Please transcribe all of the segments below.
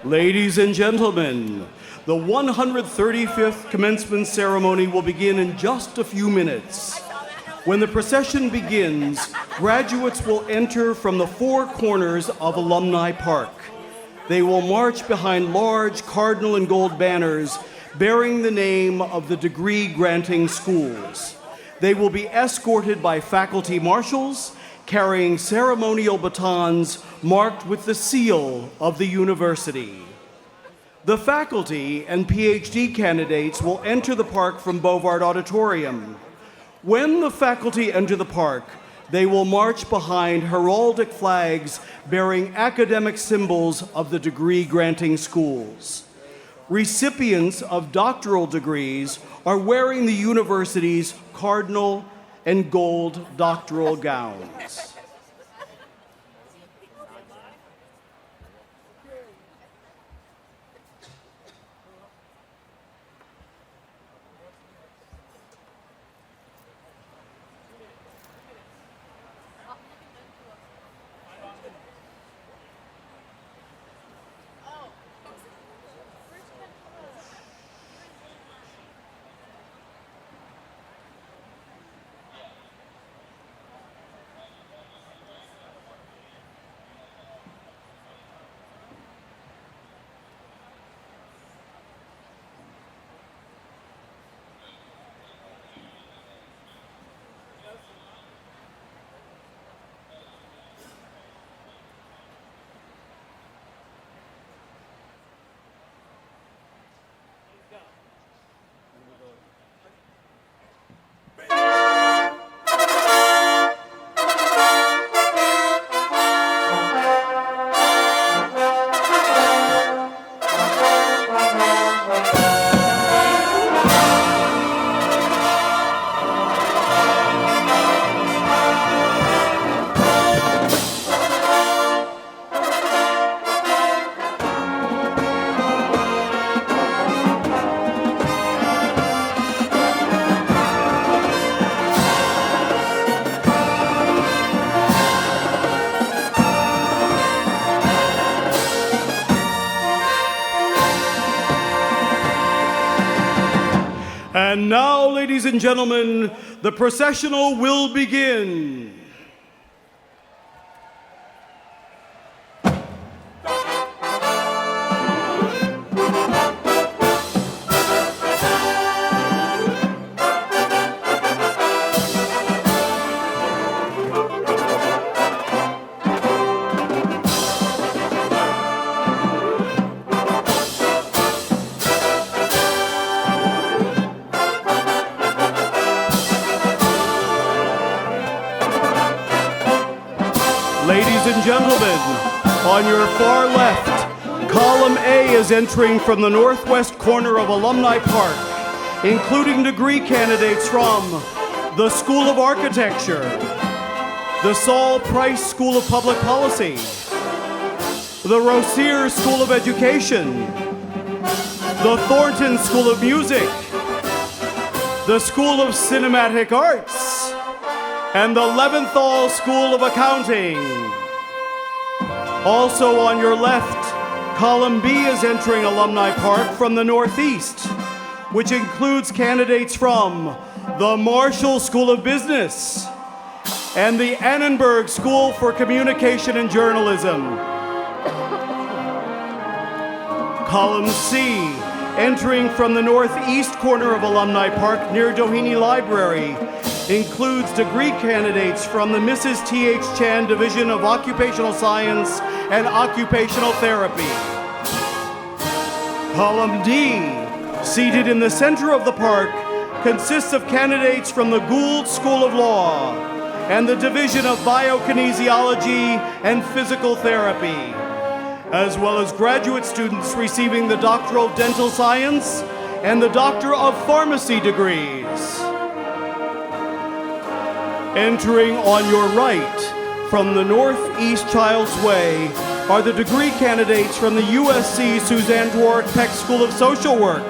Ladies and gentlemen, the 135th commencement ceremony will begin in just a few minutes. When the procession begins, graduates will enter from the four corners of Alumni Park. They will march behind large cardinal and gold banners bearing the name of the degree-granting schools. They will be escorted by faculty marshals carrying ceremonial batons marked with the seal of the university. The faculty and PhD candidates will enter the park from Bovard Auditorium. When the faculty enter the park, they will march behind heraldic flags bearing academic symbols of the degree-granting schools. Recipients of doctoral degrees are wearing the university's cardinal and gold doctoral gowns. And now, ladies and gentlemen, the processional will begin. Ladies and gentlemen, on your far left, Column A is entering from the northwest corner of Alumni Park, including degree candidates from the School of Architecture, the Saul Price School of Public Policy, the Rossier School of Education, the Thornton School of Music, the School of Cinematic Arts, and the Leventhal School of Accounting. Also on your left, Column B is entering Alumni Park from the northeast, which includes candidates from the Marshall School of Business and the Annenberg School for Communication and Journalism. Column C, entering from the northeast corner of Alumni Park near Doheny Library, includes degree candidates from the Mrs. T.H. Chan Division of Occupational Science and Occupational Therapy. Column D, seated in the center of the park, consists of candidates from the Gould School of Law and the Division of Biokinesiology and Physical Therapy, as well as graduate students receiving the Doctor of Dental Science and the Doctor of Pharmacy degrees. Entering on your right, from the Northeast Child's Way, are the degree candidates from the USC Suzanne Dwork Peck School of Social Work,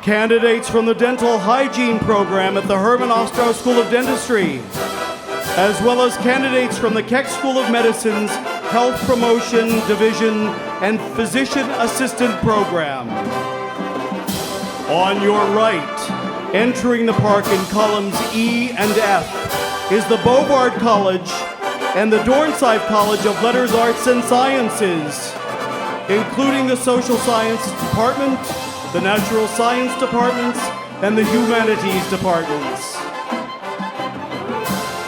candidates from the Dental Hygiene Program at the Herman Ostrow School of Dentistry, as well as candidates from the Keck School of Medicine's Health Promotion Division and Physician Assistant Program. On your right, entering the park in columns E and F, is the Bovard College and the Dornsife College of Letters, Arts, and Sciences, including the Social Science Department, the Natural Science Departments, and the Humanities Departments.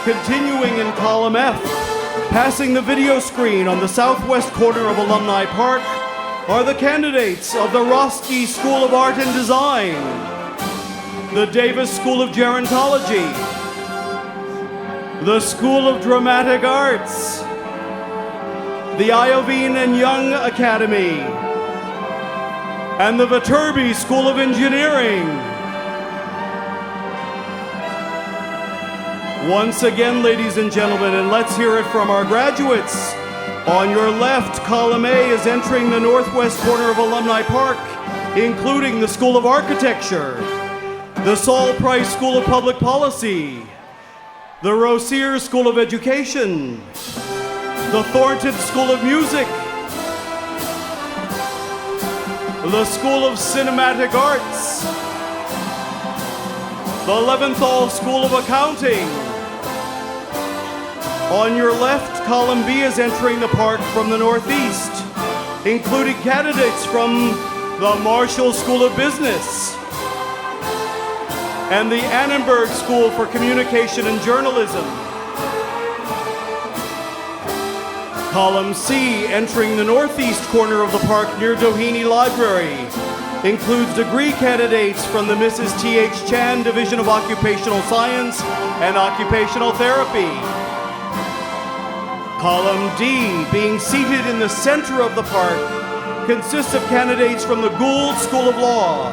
Continuing in column F, passing the video screen on the southwest corner of Alumni Park, are the candidates of the Roski School of Art and Design, the Davis School of Gerontology, the School of Dramatic Arts, the Iovine and Young Academy, and the Viterbi School of Engineering. Once again, ladies and gentlemen, and let's hear it from our graduates. On your left, column A is entering the northwest corner of Alumni Park, including the School of Architecture, the Saul Price School of Public Policy, the Rossier School of Education, the Thornton School of Music, the School of Cinematic Arts, the Leventhal School of Accounting. On your left, column B is entering the park from the northeast, including candidates from the Marshall School of Business and the Annenberg School for Communication and Journalism. Column C, entering the northeast corner of the park near Doheny Library, includes degree candidates from the Mrs. T.H. Chan Division of Occupational Science and Occupational Therapy. Column D, being seated in the center of the park, consists of candidates from the Gould School of Law,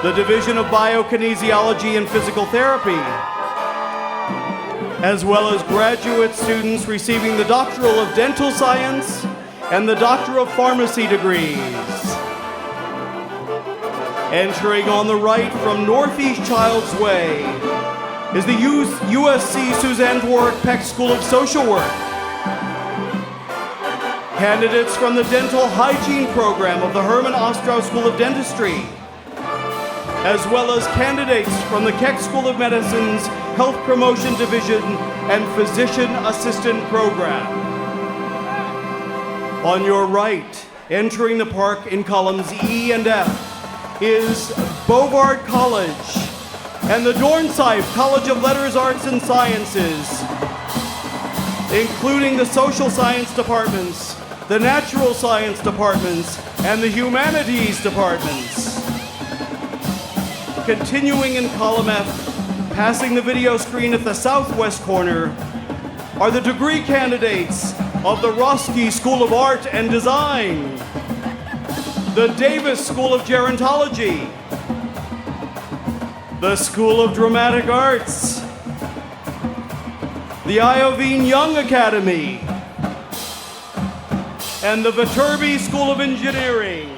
the Division of Biokinesiology and Physical Therapy, as well as graduate students receiving the Doctoral of Dental Science and the Doctor of Pharmacy degrees. Entering on the right from Northeast Childs Way is the USC Suzanne Dvorak Peck School of Social Work. Candidates from the Dental Hygiene Program of the Herman Ostrow School of Dentistry, as well as candidates from the Keck School of Medicine's Health Promotion Division and Physician Assistant Program. On your right, entering the park in columns E and F, is Bovard College and the Dornsife College of Letters, Arts, and Sciences, including the Social Science Departments, the Natural Science Departments, and the Humanities Departments. Continuing in column F, passing the video screen at the southwest corner, are the degree candidates of the Roski School of Art and Design, the Davis School of Gerontology, the School of Dramatic Arts, the Iovine Young Academy, and the Viterbi School of Engineering.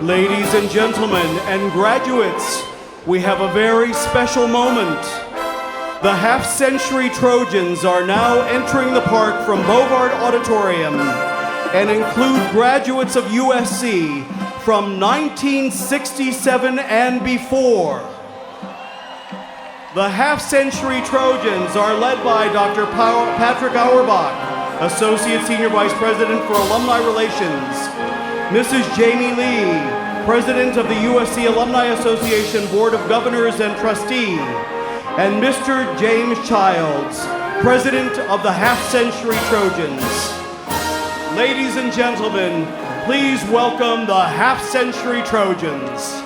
Ladies and gentlemen and graduates, we have a very special moment. The half-century Trojans are now entering the park from Bovard Auditorium and include graduates of USC from 1967 and before. The half-century Trojans are led by Dr. Patrick Auerbach, Associate Senior Vice President for Alumni Relations, Mrs. Jamie Lee, President of the USC Alumni Association Board of Governors and Trustee, and Mr. James Childs, President of the Half-Century Trojans. Ladies and gentlemen, please welcome the Half-Century Trojans.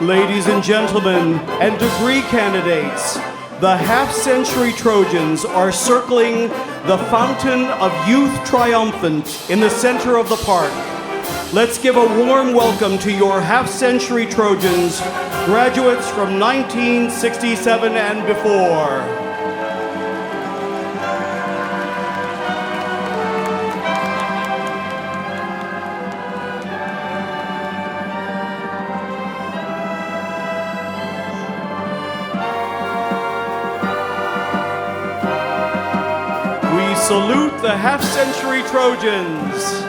Ladies and gentlemen, and degree candidates, the Half-Century Trojans are circling the Fountain of Youth Triumphant in the center of the park. Let's give a warm welcome to your Half-Century Trojans, graduates from 1967 and before. Salute the Half-Century Trojans.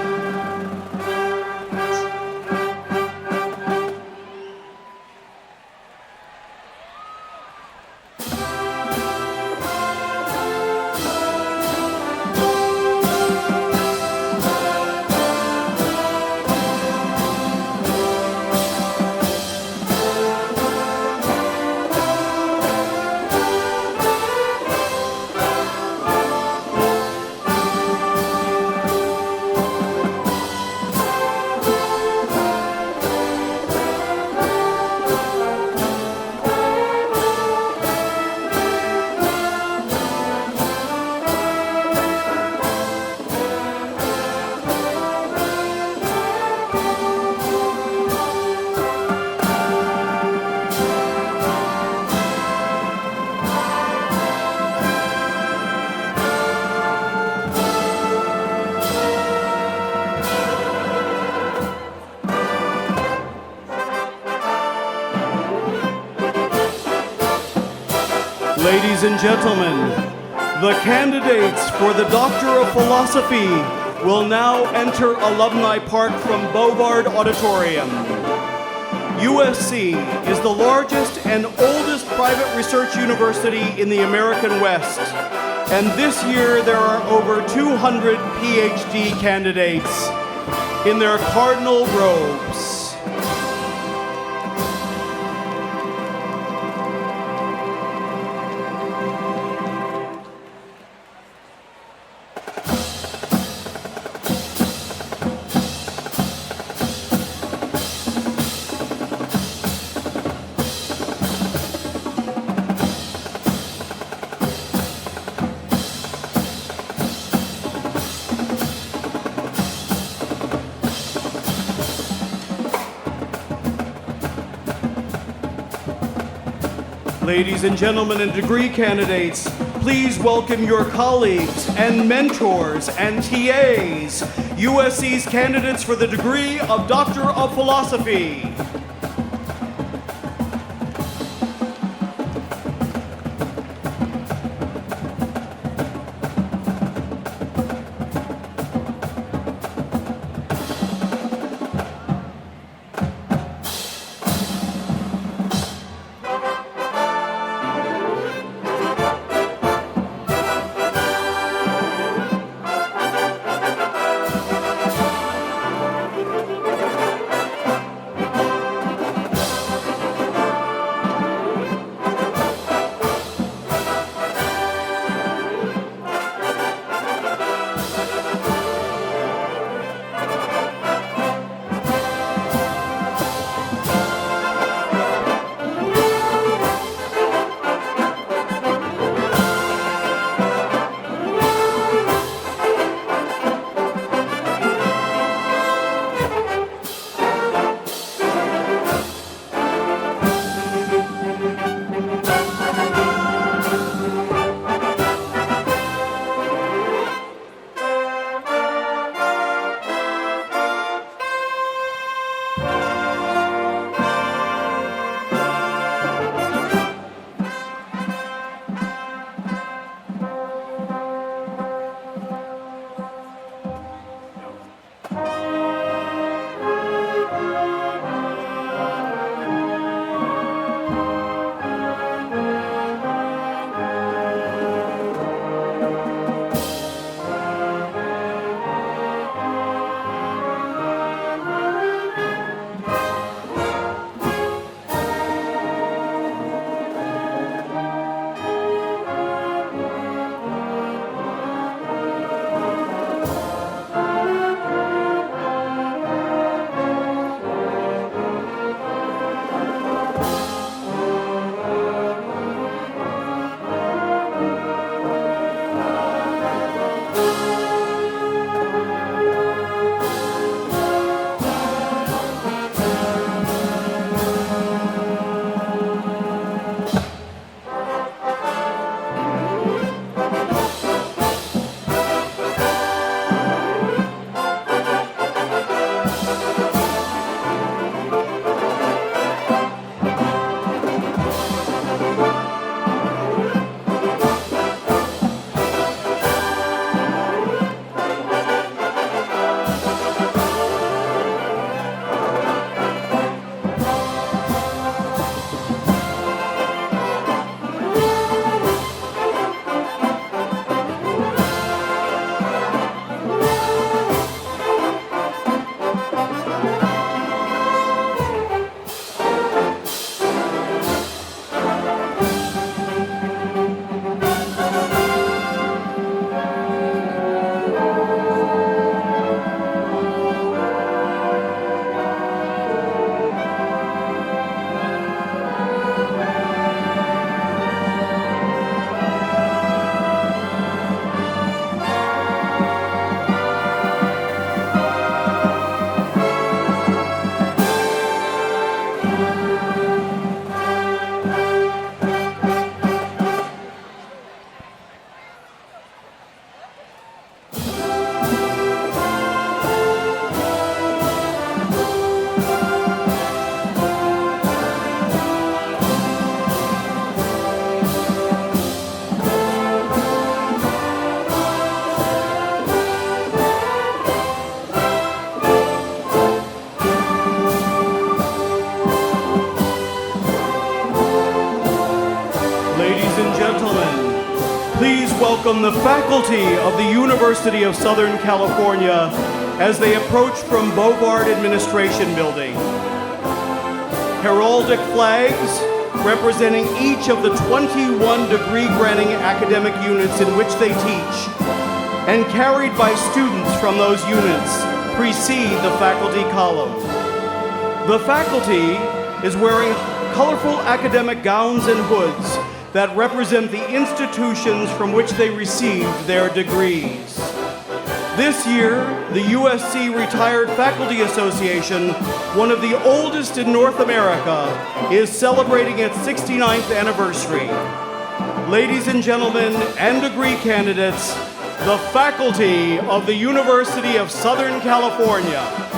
Ladies and gentlemen, the candidates for the Doctor of Philosophy will now enter Alumni Park from Bovard Auditorium. USC is the largest and oldest private research university in the American West, and this year there are over 200 PhD candidates in their cardinal robes. Ladies and gentlemen and degree candidates, please welcome your colleagues and mentors and TAs, USC's candidates for the degree of Doctor of Philosophy. welcome the faculty of the University of Southern California as they approach from Bovard Administration Building. Heraldic flags representing each of the 21 degree-granting academic units in which they teach and carried by students from those units precede the faculty column. The faculty is wearing colorful academic gowns and hoods that represent the institutions from which they received their degrees. This year, the USC Retired Faculty Association, one of the oldest in North America, is celebrating its 69th anniversary. Ladies and gentlemen and degree candidates, the faculty of the University of Southern California.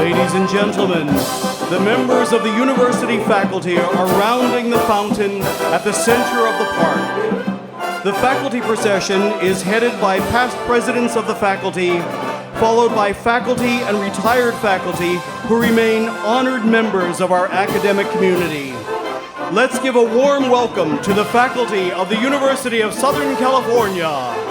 Ladies and gentlemen, the members of the university faculty are rounding the fountain at the center of the park. The faculty procession is headed by past presidents of the faculty, followed by faculty and retired faculty who remain honored members of our academic community. Let's give a warm welcome to the faculty of the University of Southern California.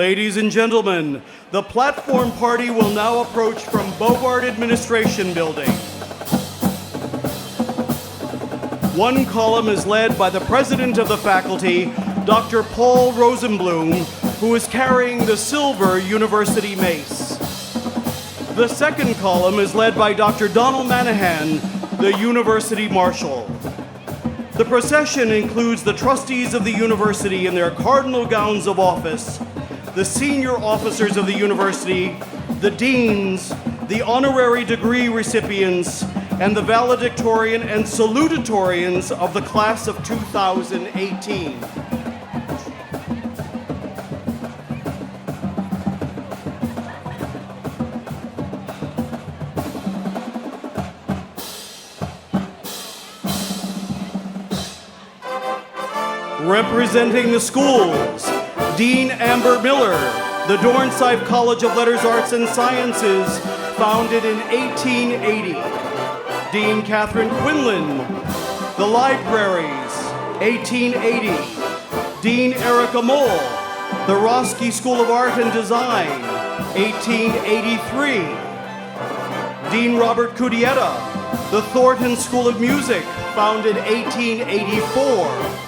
Ladies and gentlemen, the platform party will now approach from Bovard Administration Building. One column is led by the president of the faculty, Dr. Paul Rosenblum, who is carrying the silver university mace. The second column is led by Dr. Donald Manahan, the university marshal. The procession includes the trustees of the university in their cardinal gowns of office, the senior officers of the university, the deans, the honorary degree recipients, and the valedictorian and salutatorians of the class of 2018. Representing the schools, Dean Amber Miller, the Dornsife College of Letters, Arts, and Sciences, founded in 1880. Dean Catherine Quinlan, the Libraries, 1880. Dean Erica Moll, the Roski School of Art and Design, 1883. Dean Robert Cudietta, the Thornton School of Music, founded 1884.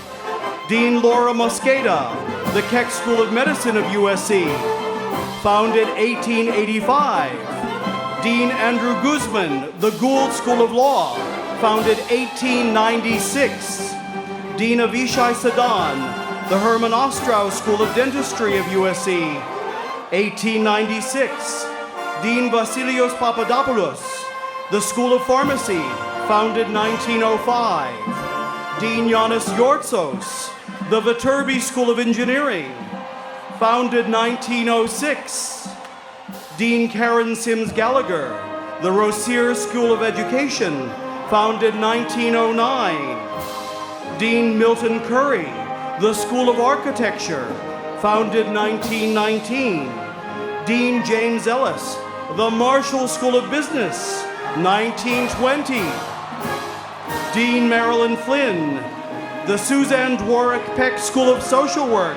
Dean Laura Mosqueda, the Keck School of Medicine of USC, founded 1885. Dean Andrew Guzman, the Gould School of Law, founded 1896. Dean Avishai Sadan, the Herman Ostrow School of Dentistry of USC, 1896. Dean Vasilios Papadopoulos, the School of Pharmacy, founded 1905. Dean Yanis Yortsos, the Viterbi School of Engineering, founded 1906. Dean Karen Sims Gallagher, the Rossier School of Education, founded 1909. Dean Milton Curry, the School of Architecture, founded 1919. Dean James Ellis, the Marshall School of Business, 1920. Dean Marilyn Flynn, the Suzanne Dworak Peck School of Social Work,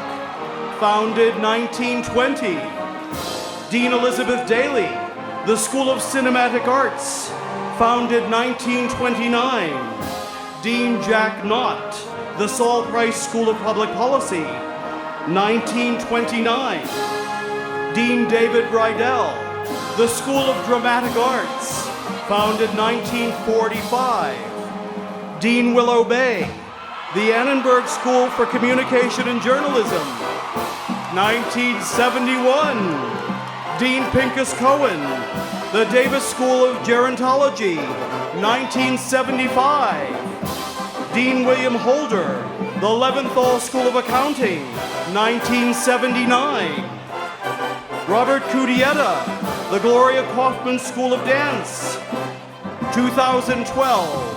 founded 1920. Dean Elizabeth Daly, the School of Cinematic Arts, founded 1929. Dean Jack Knott, the Saul Price School of Public Policy, 1929. Dean David Rydell, the School of Dramatic Arts, founded 1945. Dean Willow Bay, the Annenberg School for Communication and Journalism, 1971. Dean Pincus Cohen, the Davis School of Gerontology, 1975. Dean William Holder, the Leventhal School of Accounting, 1979. Robert Cudietta, the Gloria Kaufman School of Dance, 2012.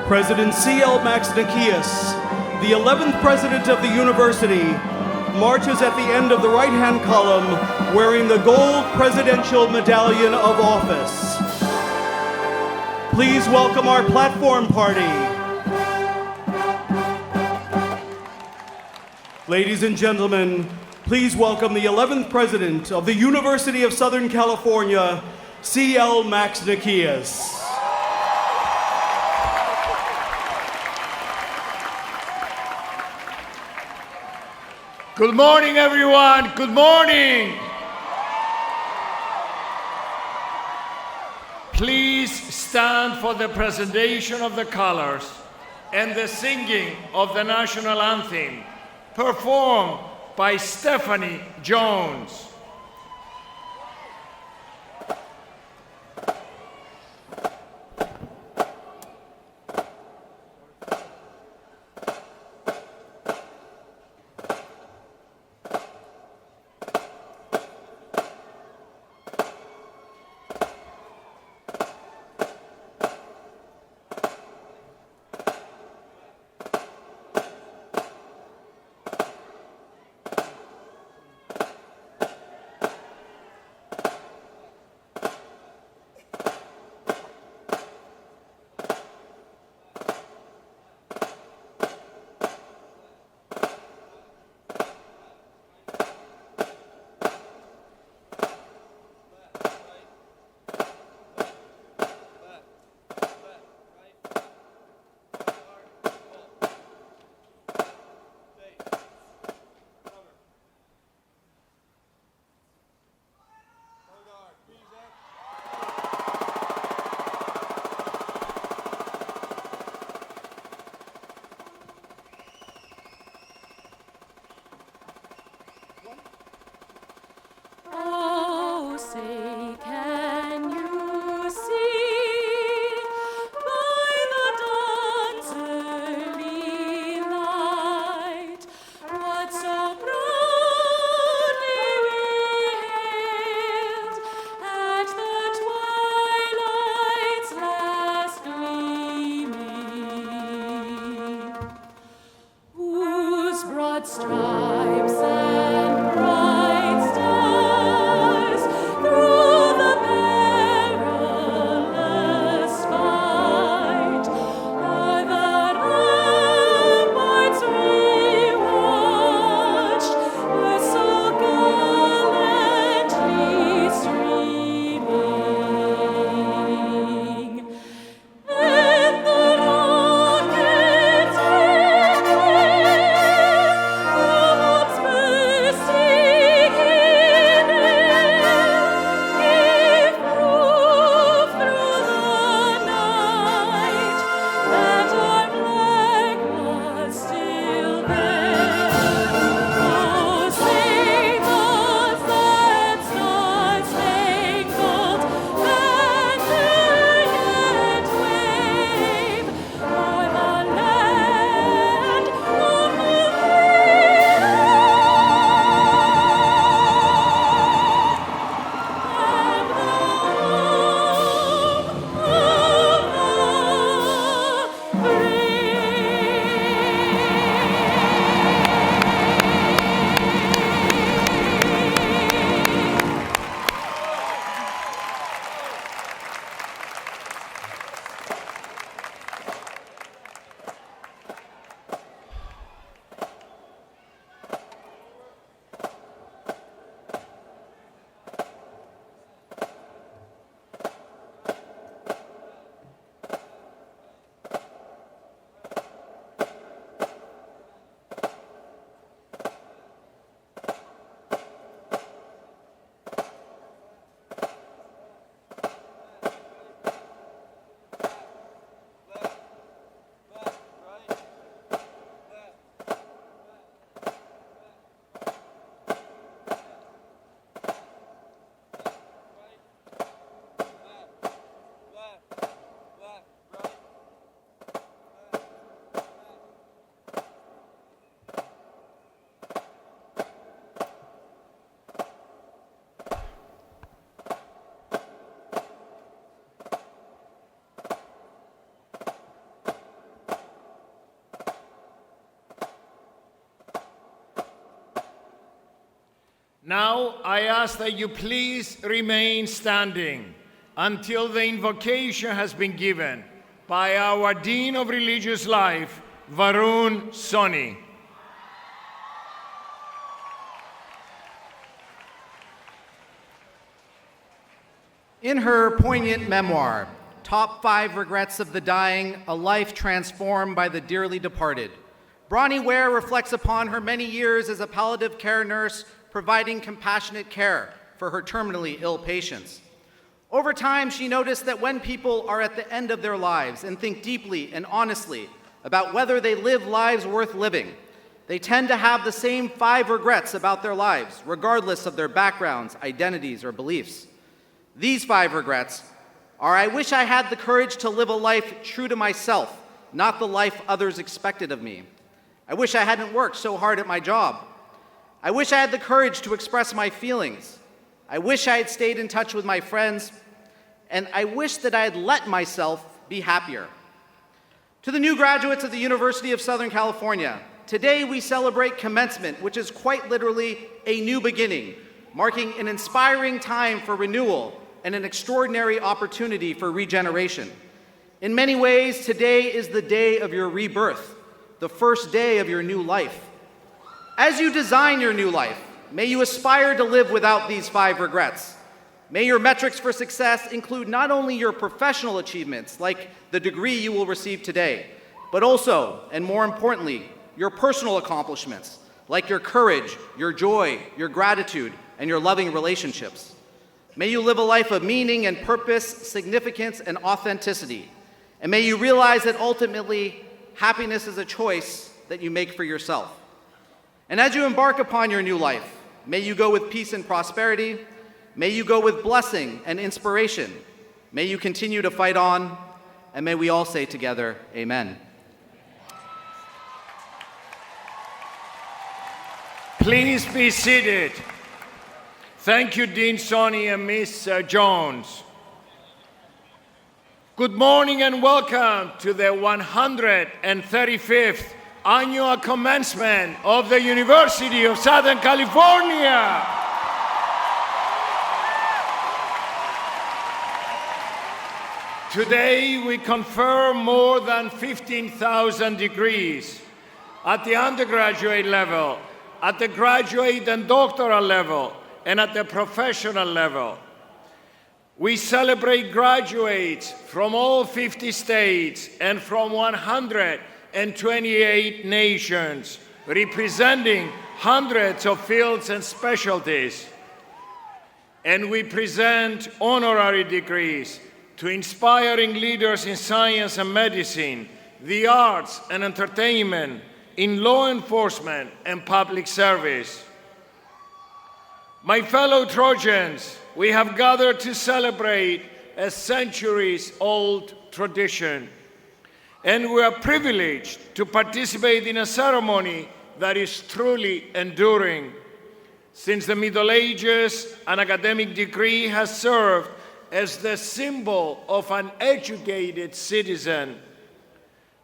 President C.L. Max Nikias, the 11th president of the university, marches at the end of the right-hand column wearing the gold Presidential Medallion of Office. Please welcome our platform party. Ladies and gentlemen, please welcome the 11th president of the University of Southern California, C.L. Max Nikias. Good morning, everyone. Good morning. Please stand for the presentation of the colors and the singing of the national anthem, performed by Stephanie Jones. Stripes and bright stars through the perilous fight o'er the ramparts we watched were so gallantly streaming. And the rockets bombs bursting in air, gave proof through the night that our flag was still there. Oh, sing us that star-spangled banner yet wave o'er the land of the Now I ask that you please remain standing until the invocation has been given by our Dean of Religious Life, Varun Soni. In her poignant memoir, Top 5 Regrets of the Dying, A Life Transformed by the Dearly Departed, Bronnie Ware reflects upon her many years as a palliative care nurse providing compassionate care for her terminally ill patients. Over time, she noticed that when people are at the end of their lives and think deeply and honestly about whether they live lives worth living, they tend to have the same 5 regrets about their lives, regardless of their backgrounds, identities, or beliefs. These 5 regrets are: I wish I had the courage to live a life true to myself, not the life others expected of me. I wish I hadn't worked so hard at my job. I wish I had the courage to express my feelings. I wish I had stayed in touch with my friends. And I wish that I had let myself be happier. To the new graduates of the University of Southern California, today we celebrate commencement, which is quite literally a new beginning, marking an inspiring time for renewal and an extraordinary opportunity for regeneration. In many ways, today is the day of your rebirth, the first day of your new life. As you design your new life, may you aspire to live without these 5 regrets. May your metrics for success include not only your professional achievements, like the degree you will receive today, but also, and more importantly, your personal accomplishments, like your courage, your joy, your gratitude, and your loving relationships. May you live a life of meaning and purpose, significance and authenticity. And may you realize that ultimately, happiness is a choice that you make for yourself. And as you embark upon your new life, may you go with peace and prosperity. May you go with blessing and inspiration. May you continue to fight on. And may we all say together, amen. Please be seated. Thank you, Dean Soni and Ms. Jones. Good morning and welcome to the 135th annual commencement of the University of Southern California. Today, we confer more than 15,000 degrees at the undergraduate level, at the graduate and doctoral level, and at the professional level. We celebrate graduates from all 50 states and from 128 nations, representing hundreds of fields and specialties. And we present honorary degrees to inspiring leaders in science and medicine, the arts and entertainment, in law enforcement and public service. My fellow Trojans, we have gathered to celebrate a centuries-old tradition, and we are privileged to participate in a ceremony that is truly enduring. Since the Middle Ages, an academic degree has served as the symbol of an educated citizen.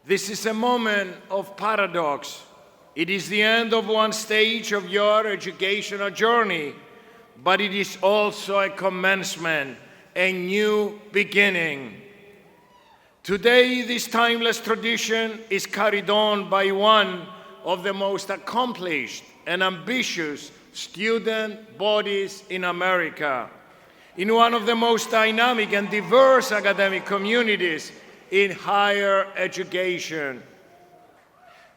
This is a moment of paradox. It is the end of one stage of your educational journey, but it is also a commencement, a new beginning. Today, this timeless tradition is carried on by one of the most accomplished and ambitious student bodies in America, in one of the most dynamic and diverse academic communities in higher education.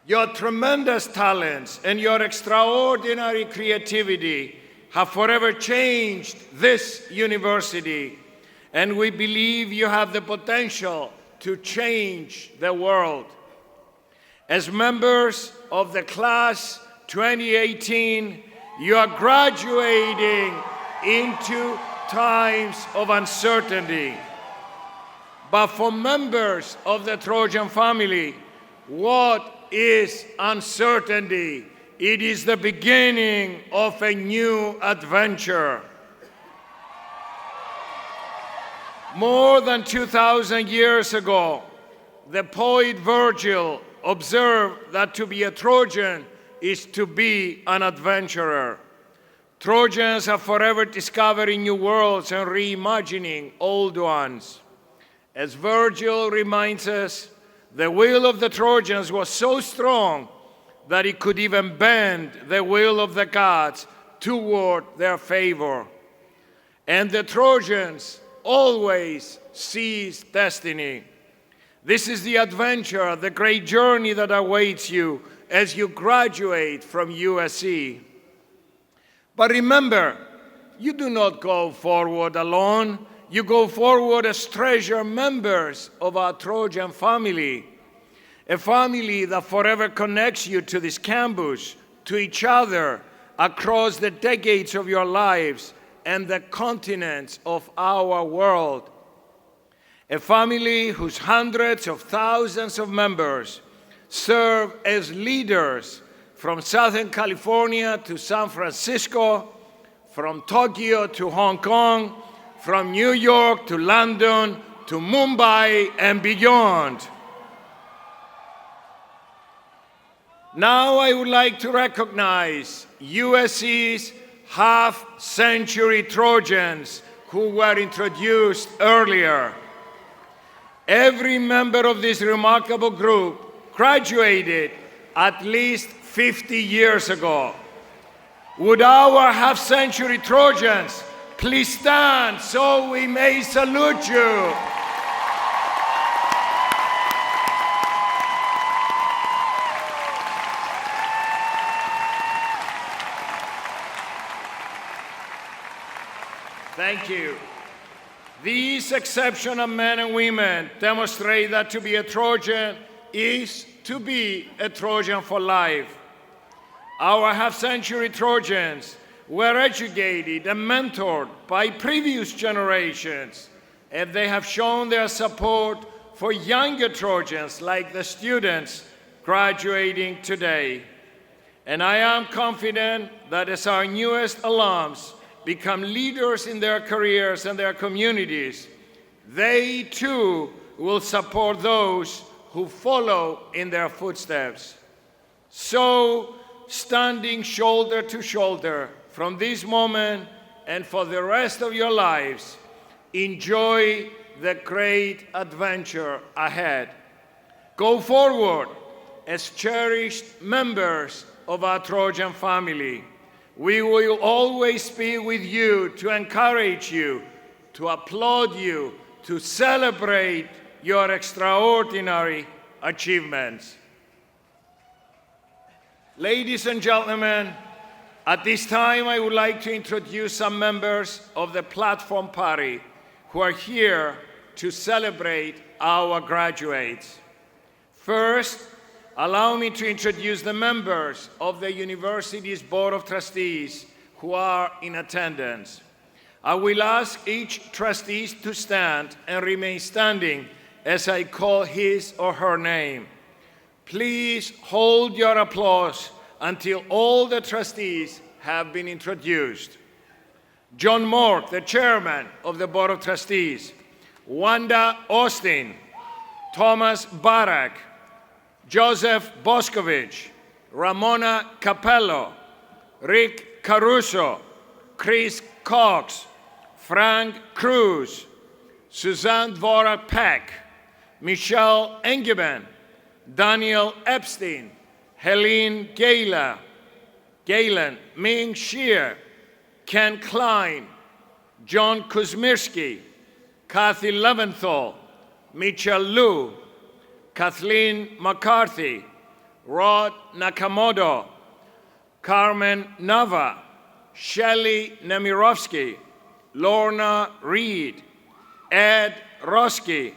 Your tremendous talents and your extraordinary creativity have forever changed this university, and we believe you have the potential to change the world. As members of the class 2018, you are graduating into times of uncertainty. But for members of the Trojan family, what is uncertainty? It is the beginning of a new adventure. More than 2,000 years ago, the poet Virgil observed that to be a Trojan is to be an adventurer. Trojans are forever discovering new worlds and reimagining old ones. As Virgil reminds us, the will of the Trojans was so strong that it could even bend the will of the gods toward their favor. And the Trojans always seize destiny. This is the adventure, the great journey that awaits you as you graduate from USC. But remember, you do not go forward alone. You go forward as treasured members of our Trojan family, a family that forever connects you to this campus, to each other, across the decades of your lives and the continents of our world. A family whose hundreds of thousands of members serve as leaders from Southern California to San Francisco, from Tokyo to Hong Kong, from New York to London to Mumbai and beyond. Now I would like to recognize USC's half-century Trojans who were introduced earlier. Every member of this remarkable group graduated at least 50 years ago. Would our half-century Trojans please stand so we may salute you? Thank you. These exceptional men and women demonstrate that to be a Trojan is to be a Trojan for life. Our half-century Trojans were educated and mentored by previous generations, and they have shown their support for younger Trojans like the students graduating today. And I am confident that as our newest alums become leaders in their careers and their communities, they too will support those who follow in their footsteps. So, standing shoulder to shoulder from this moment and for the rest of your lives, enjoy the great adventure ahead. Go forward as cherished members of our Trojan family. We will always be with you to encourage you, to applaud you, to celebrate your extraordinary achievements. Ladies and gentlemen, at this time I would like to introduce some members of the Platform Party who are here to celebrate our graduates. First, allow me to introduce the members of the university's Board of Trustees who are in attendance. I will ask each trustee to stand and remain standing as I call his or her name. Please hold your applause until all the trustees have been introduced. John Mork, the chairman of the Board of Trustees. Wanda Austin. Thomas Barak. Joseph Boscovich. Ramona Capello. Rick Caruso. Chris Cox. Frank Cruz. Suzanne Dvorak Peck. Michelle Engelman. Daniel Epstein, Helene Galen, Ming Xie, Ken Klein, John Kuzmirski, Kathy Leventhal, Mitchell Liu, Kathleen McCarthy, Rod Nakamoto, Carmen Nava, Shelley Nemirovsky, Lorna Reed, Ed Roski,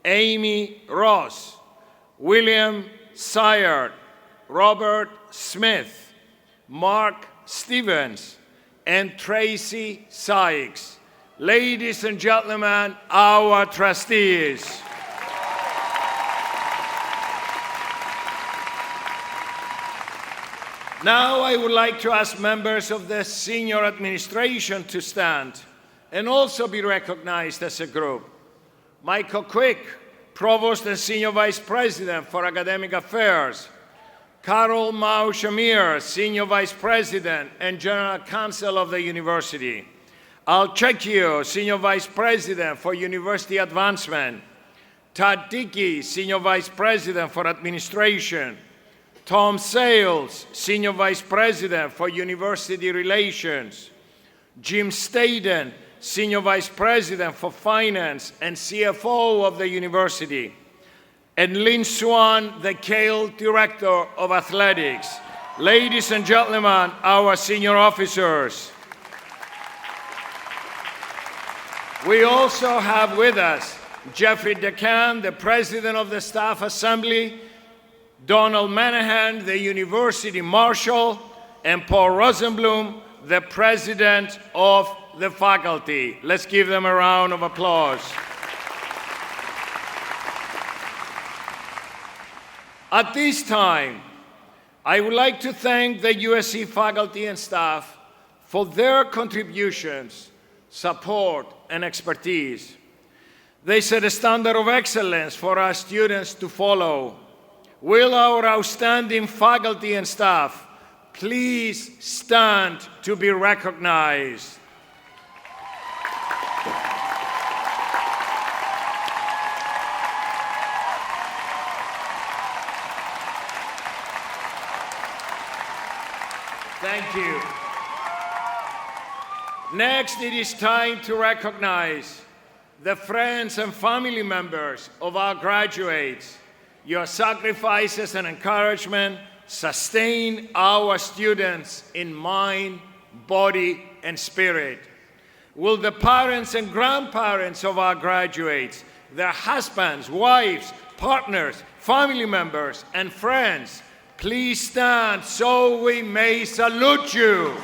Amy Ross, William Sayard, Robert Smith, Mark Stevens, and Tracy Sykes. Ladies and gentlemen, our trustees. Now I would like to ask members of the senior administration to stand and also be recognized as a group. Michael Quick, Provost and Senior Vice President for Academic Affairs. Carol Mao Shamir, Senior Vice President and General Counsel of the University. Al Checchio, Senior Vice President for University Advancement. Todd Dickey, Senior Vice President for Administration. Tom Sales, Senior Vice President for University Relations. Jim Staden, Senior Vice President for Finance and CFO of the university. And Lynn Swan, the Cale Director of Athletics. Ladies and gentlemen, our senior officers. We also have with us Jeffrey Decan, the President of the Staff Assembly, Donald Manahan, the University Marshal, and Paul Rosenblum, the President of the faculty. Let's give them a round of applause. At this time, I would like to thank the USC faculty and staff for their contributions, support, and expertise. They set a standard of excellence for our students to follow. Will our outstanding faculty and staff please stand to be recognized? Thank you. Next, it is time to recognize the friends and family members of our graduates. Your sacrifices and encouragement sustain our students in mind, body, and spirit. Will the parents and grandparents of our graduates, their husbands, wives, partners, family members, and friends, please stand so we may salute you.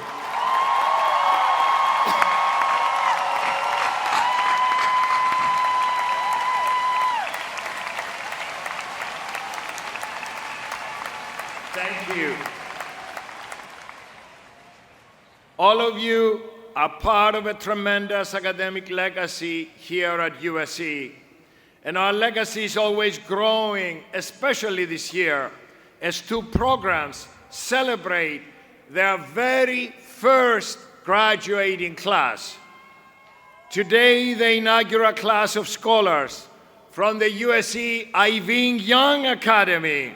Thank you. All of you are part of a tremendous academic legacy here at USC. And our legacy is always growing, especially this year, as two programs celebrate their very first graduating class. Today, the inaugural class of scholars from the USC Iving Young Academy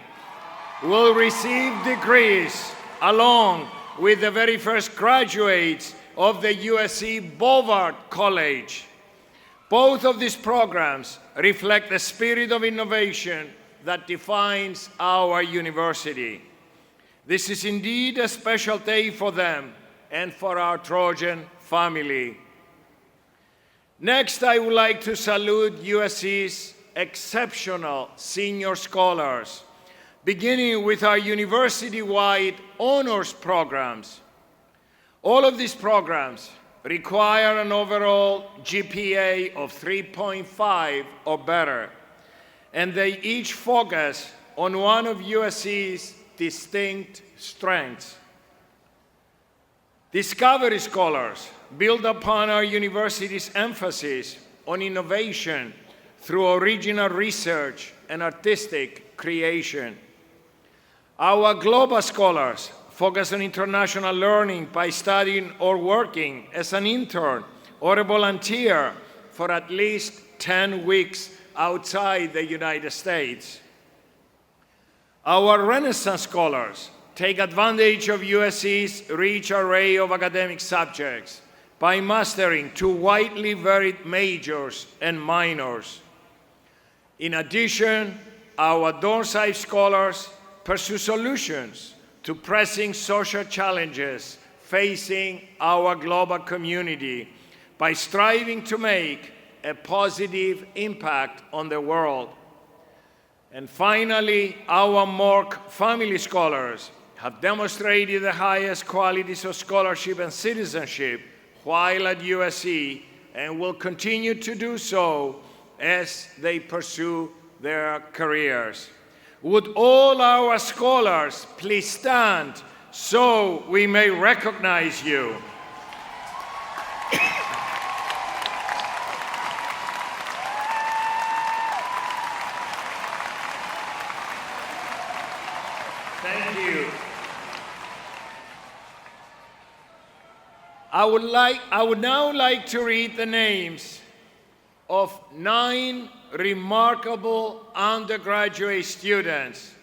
will receive degrees along with the very first graduates of the USC Bovard College. Both of these programs reflect the spirit of innovation that defines our university. This is indeed a special day for them and for our Trojan family. Next, I would like to salute USC's exceptional senior scholars, beginning with our university-wide honors programs. All of these programs require an overall GPA of 3.5 or better, and they each focus on one of USC's distinct strengths. Discovery scholars build upon our university's emphasis on innovation through original research and artistic creation. Our global scholars focus on international learning by studying or working as an intern or a volunteer for at least 10 weeks outside the United States. Our Renaissance scholars take advantage of USC's rich array of academic subjects by mastering two widely varied majors and minors. In addition, our Dornsife scholars pursue solutions to pressing social challenges facing our global community by striving to make a positive impact on the world. And finally, our Mork family scholars have demonstrated the highest qualities of scholarship and citizenship while at USC and will continue to do so as they pursue their careers. Would all our scholars please stand so we may recognize you? Thank you. I would now like to read the names of 9 remarkable undergraduate students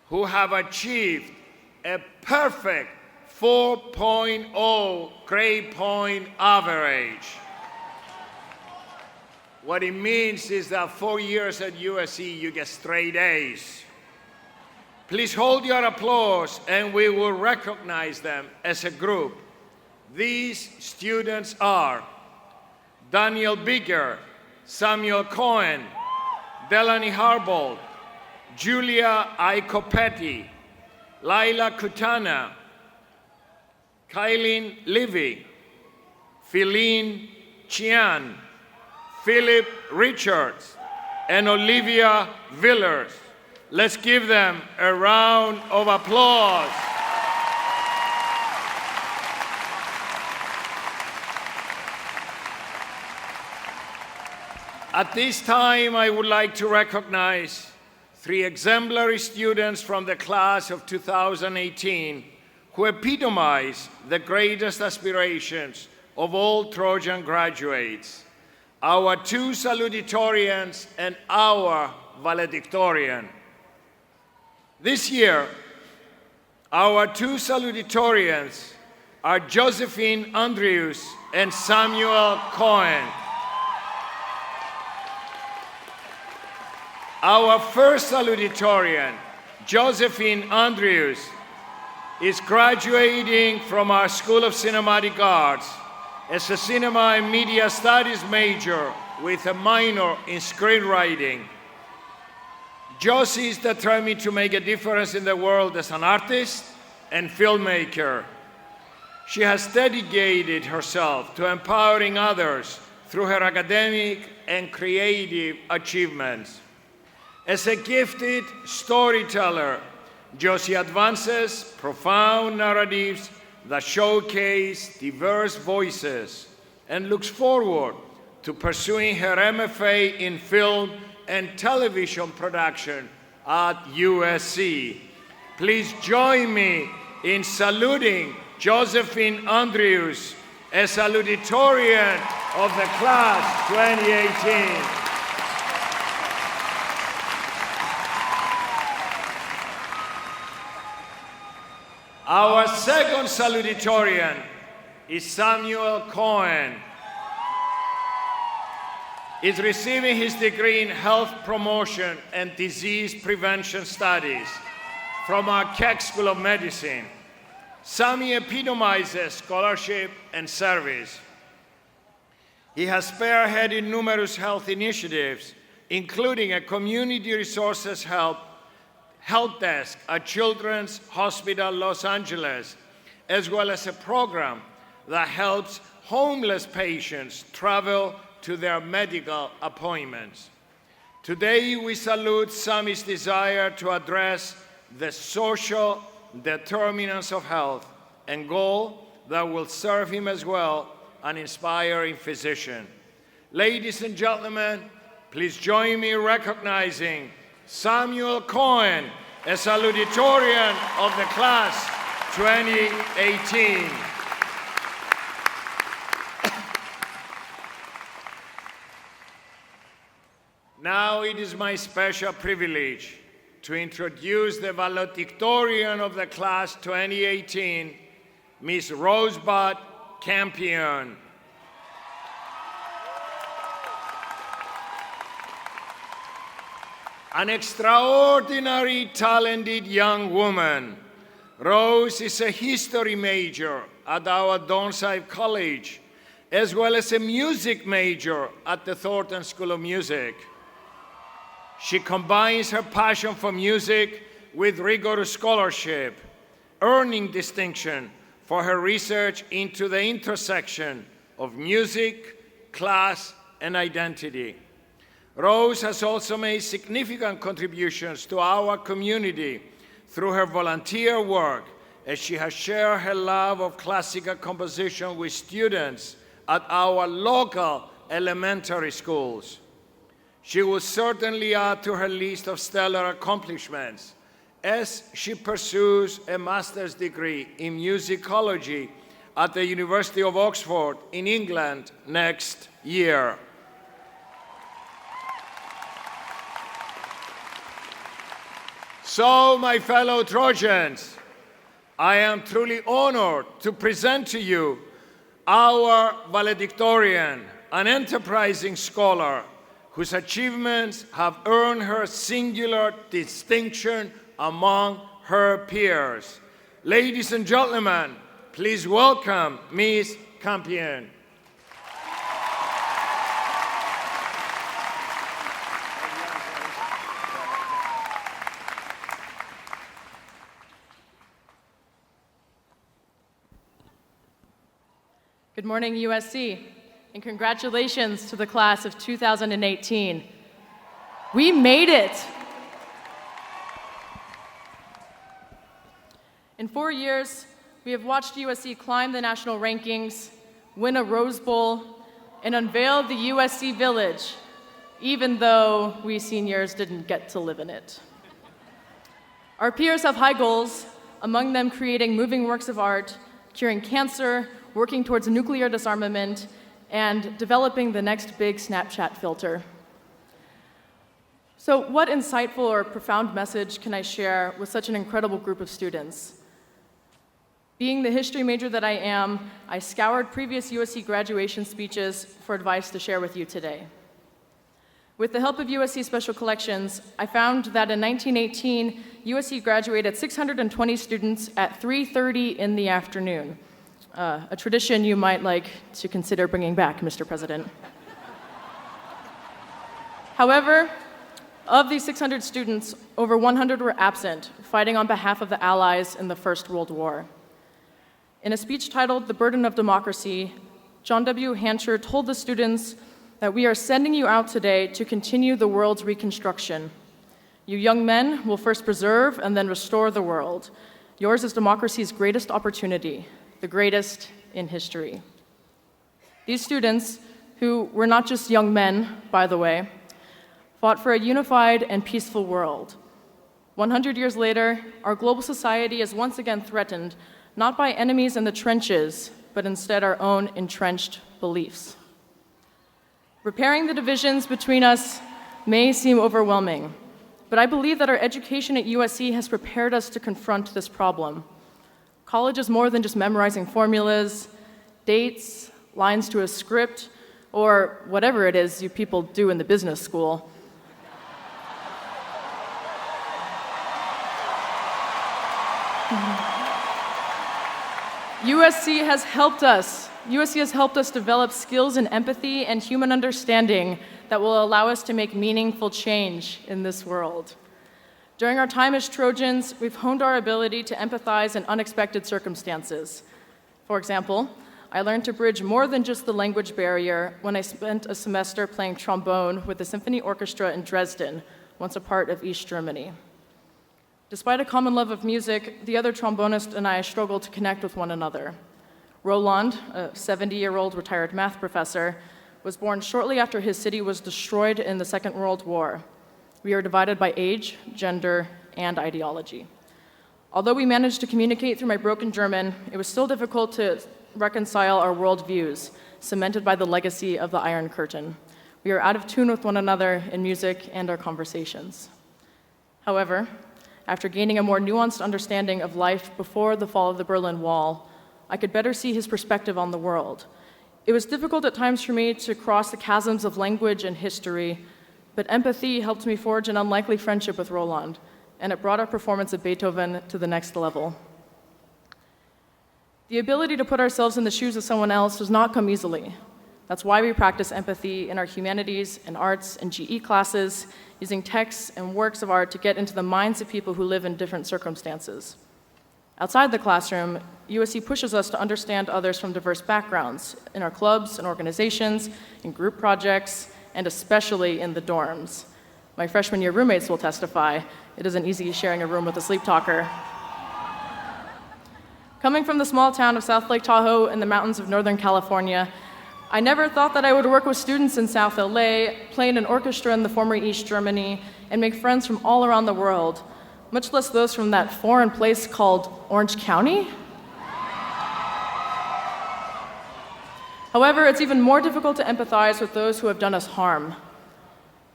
who have achieved a perfect 4.0 grade point average. What it means is that 4 years at USC, you get straight A's. Please hold your applause and we will recognize them as a group. These students are Daniel Bigger, Samuel Cohen, Delaney Harbold, Julia Icopetti, Laila Kutana, Kylene Levy, Philine Chian, Philip Richards, and Olivia Villers. Let's give them a round of applause. At this time, I would like to recognize 3 exemplary students from the class of 2018 who epitomize the greatest aspirations of all Trojan graduates, our 2 salutatorians and our valedictorian. This year, our 2 salutatorians are Josephine Andrews and Samuel Cohen. Our first salutatorian, Josephine Andrews, is graduating from our School of Cinematic Arts as a Cinema and Media Studies major with a minor in screenwriting. Josie is determined to make a difference in the world as an artist and filmmaker. She has dedicated herself to empowering others through her academic and creative achievements. As a gifted storyteller, Josie advances profound narratives that showcase diverse voices and looks forward to pursuing her MFA in film and television production at USC. please join me in saluting Josephine Andrews, a salutatorian of the class 2018. Our second salutatorian is Samuel Cohen. He's receiving his degree in health promotion and disease prevention studies from our Keck School of Medicine. Sami epitomizes scholarship and service. He has spearheaded numerous health initiatives, including a community resources help desk at Children's Hospital Los Angeles, as well as a program that helps homeless patients travel to their medical appointments. Today, we salute Sami's desire to address the social determinants of health and goal that will serve him as well, an inspiring physician. Ladies and gentlemen, please join me in recognizing Samuel Cohen, a salutatorian of the class 2018. Now it is my special privilege to introduce the valedictorian of the class 2018, Ms. Rosebud Campion. An extraordinary talented young woman, Rose is a history major at our Dornside College, as well as a music major at the Thornton School of Music. She combines her passion for music with rigorous scholarship, earning distinction for her research into the intersection of music, class, and identity. Rose has also made significant contributions to our community through her volunteer work, as she has shared her love of classical composition with students at our local elementary schools. She will certainly add to her list of stellar accomplishments as she pursues a master's degree in musicology at the University of Oxford in England next year. So, my fellow Trojans, I am truly honored to present to you our valedictorian, an enterprising scholar whose achievements have earned her singular distinction among her peers. Ladies and gentlemen, please welcome Ms. Campion. Good morning, USC, and congratulations to the class of 2018. We made it! In 4 years, we have watched USC climb the national rankings, win a Rose Bowl, and unveil the USC Village, even though we seniors didn't get to live in it. Our peers have high goals, among them creating moving works of art, curing cancer, working towards nuclear disarmament, and developing the next big Snapchat filter. So what insightful or profound message can I share with such an incredible group of students? Being the history major that I am, I scoured previous USC graduation speeches for advice to share with you today. With the help of USC Special Collections, I found that in 1918, USC graduated 620 students at 3:30 in the afternoon. A tradition you might like to consider bringing back, Mr. President. However, of these 600 students, over 100 were absent, fighting on behalf of the Allies in the First World War. In a speech titled "The Burden of Democracy," John W. Hancher told the students that we are sending you out today to continue the world's reconstruction. You young men will first preserve and then restore the world. Yours is democracy's greatest opportunity, the greatest in history. These students, who were not just young men, by the way, fought for a unified and peaceful world, 100 years later, our global society is once again threatened, not by enemies in the trenches, but instead our own entrenched beliefs. Repairing the divisions between us may seem overwhelming, but I believe that our education at USC has prepared us to confront this problem. College is more than just memorizing formulas, dates, lines to a script, or whatever it is you people do in the business school. USC has helped us develop skills in empathy and human understanding that will allow us to make meaningful change in this world. During our time as Trojans, we've honed our ability to empathize in unexpected circumstances. For example, I learned to bridge more than just the language barrier when I spent a semester playing trombone with the symphony orchestra in Dresden, once a part of East Germany. Despite a common love of music, the other trombonist and I struggled to connect with one another. Roland, a 70-year-old retired math professor, was born shortly after his city was destroyed in the Second World War. We are divided by age, gender, and ideology. Although we managed to communicate through my broken German, it was still difficult to reconcile our worldviews, cemented by the legacy of the Iron Curtain. We are out of tune with one another in music and our conversations. However, after gaining a more nuanced understanding of life before the fall of the Berlin Wall, I could better see his perspective on the world. It was difficult at times for me to cross the chasms of language and history, but empathy helped me forge an unlikely friendship with Roland, and it brought our performance of Beethoven to the next level. The ability to put ourselves in the shoes of someone else does not come easily. That's why we practice empathy in our humanities and arts and GE classes, using texts and works of art to get into the minds of people who live in different circumstances. Outside the classroom, USC pushes us to understand others from diverse backgrounds in our clubs and organizations, in group projects, and especially in the dorms. My freshman year roommates will testify. It isn't easy sharing a room with a sleep talker. Coming from the small town of South Lake Tahoe in the mountains of Northern California, I never thought that I would work with students in South LA, play in an orchestra in the former East Germany, and make friends from all around the world, much less those from that foreign place called Orange County. However, it's even more difficult to empathize with those who have done us harm.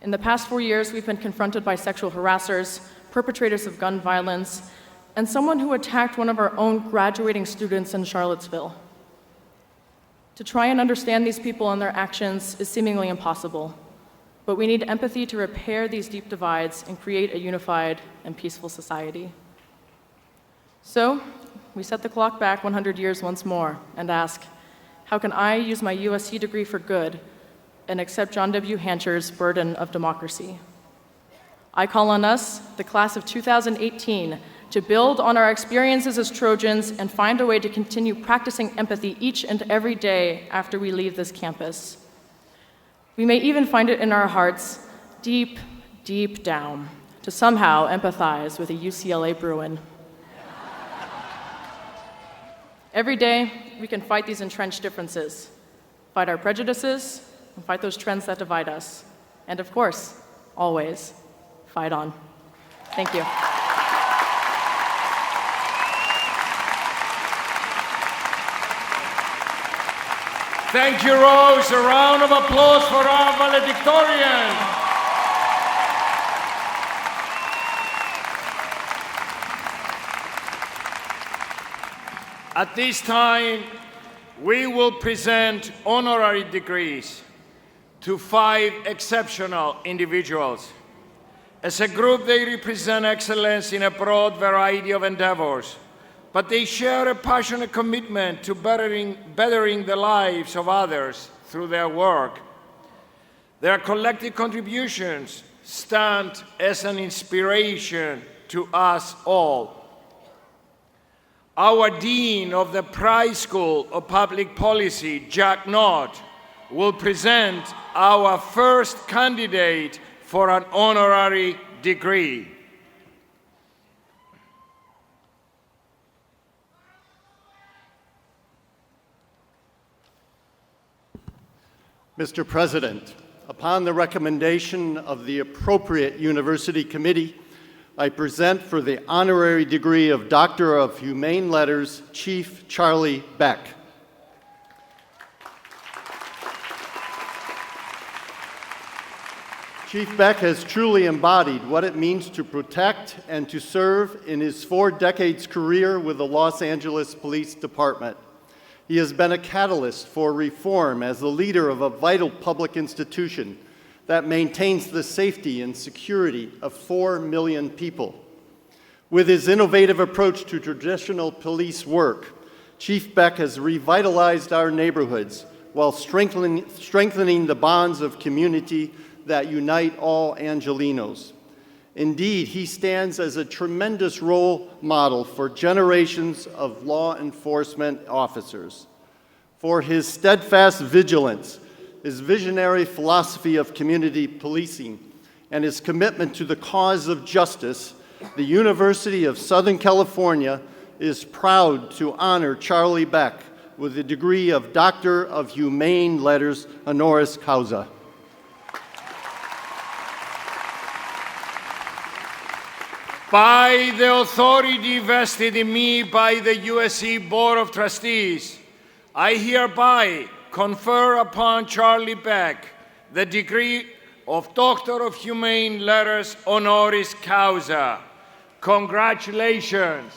In the past 4 years, we've been confronted by sexual harassers, perpetrators of gun violence, and someone who attacked one of our own graduating students in Charlottesville. To try and understand these people and their actions is seemingly impossible, but we need empathy to repair these deep divides and create a unified and peaceful society. So, we set the clock back 100 years once more and ask, how can I use my USC degree for good and accept John W. Hancher's burden of democracy? I call on us, the class of 2018, to build on our experiences as Trojans and find a way to continue practicing empathy each and every day after we leave this campus. We may even find it in our hearts, deep, deep down, to somehow empathize with a UCLA Bruin. Every day, we can fight these entrenched differences, fight our prejudices, and fight those trends that divide us. And of course, always, fight on. Thank you. Thank you, Rose. A round of applause for our valedictorian. At this time, we will present honorary degrees to 5 exceptional individuals. As a group, they represent excellence in a broad variety of endeavors, but they share a passionate commitment to bettering the lives of others through their work. Their collective contributions stand as an inspiration to us all. Our Dean of the Price School of Public Policy, Jack Knott, will present our first candidate for an honorary degree. Mr. President, upon the recommendation of the appropriate university committee, I present for the honorary degree of Doctor of Humane Letters, Chief Charlie Beck. Chief Beck has truly embodied what it means to protect and to serve in his 4 decades career with the Los Angeles Police Department. He has been a catalyst for reform as the leader of a vital public institution that maintains the safety and security of 4 million people. With his innovative approach to traditional police work, Chief Beck has revitalized our neighborhoods while strengthening the bonds of community that unite all Angelenos. Indeed, he stands as a tremendous role model for generations of law enforcement officers. For his steadfast vigilance, his visionary philosophy of community policing, and his commitment to the cause of justice, the University of Southern California is proud to honor Charlie Beck with the degree of Doctor of Humane Letters honoris causa. By the authority vested in me by the USC Board of Trustees, I hereby confer upon Charlie Beck the degree of Doctor of Humane Letters honoris causa. Congratulations.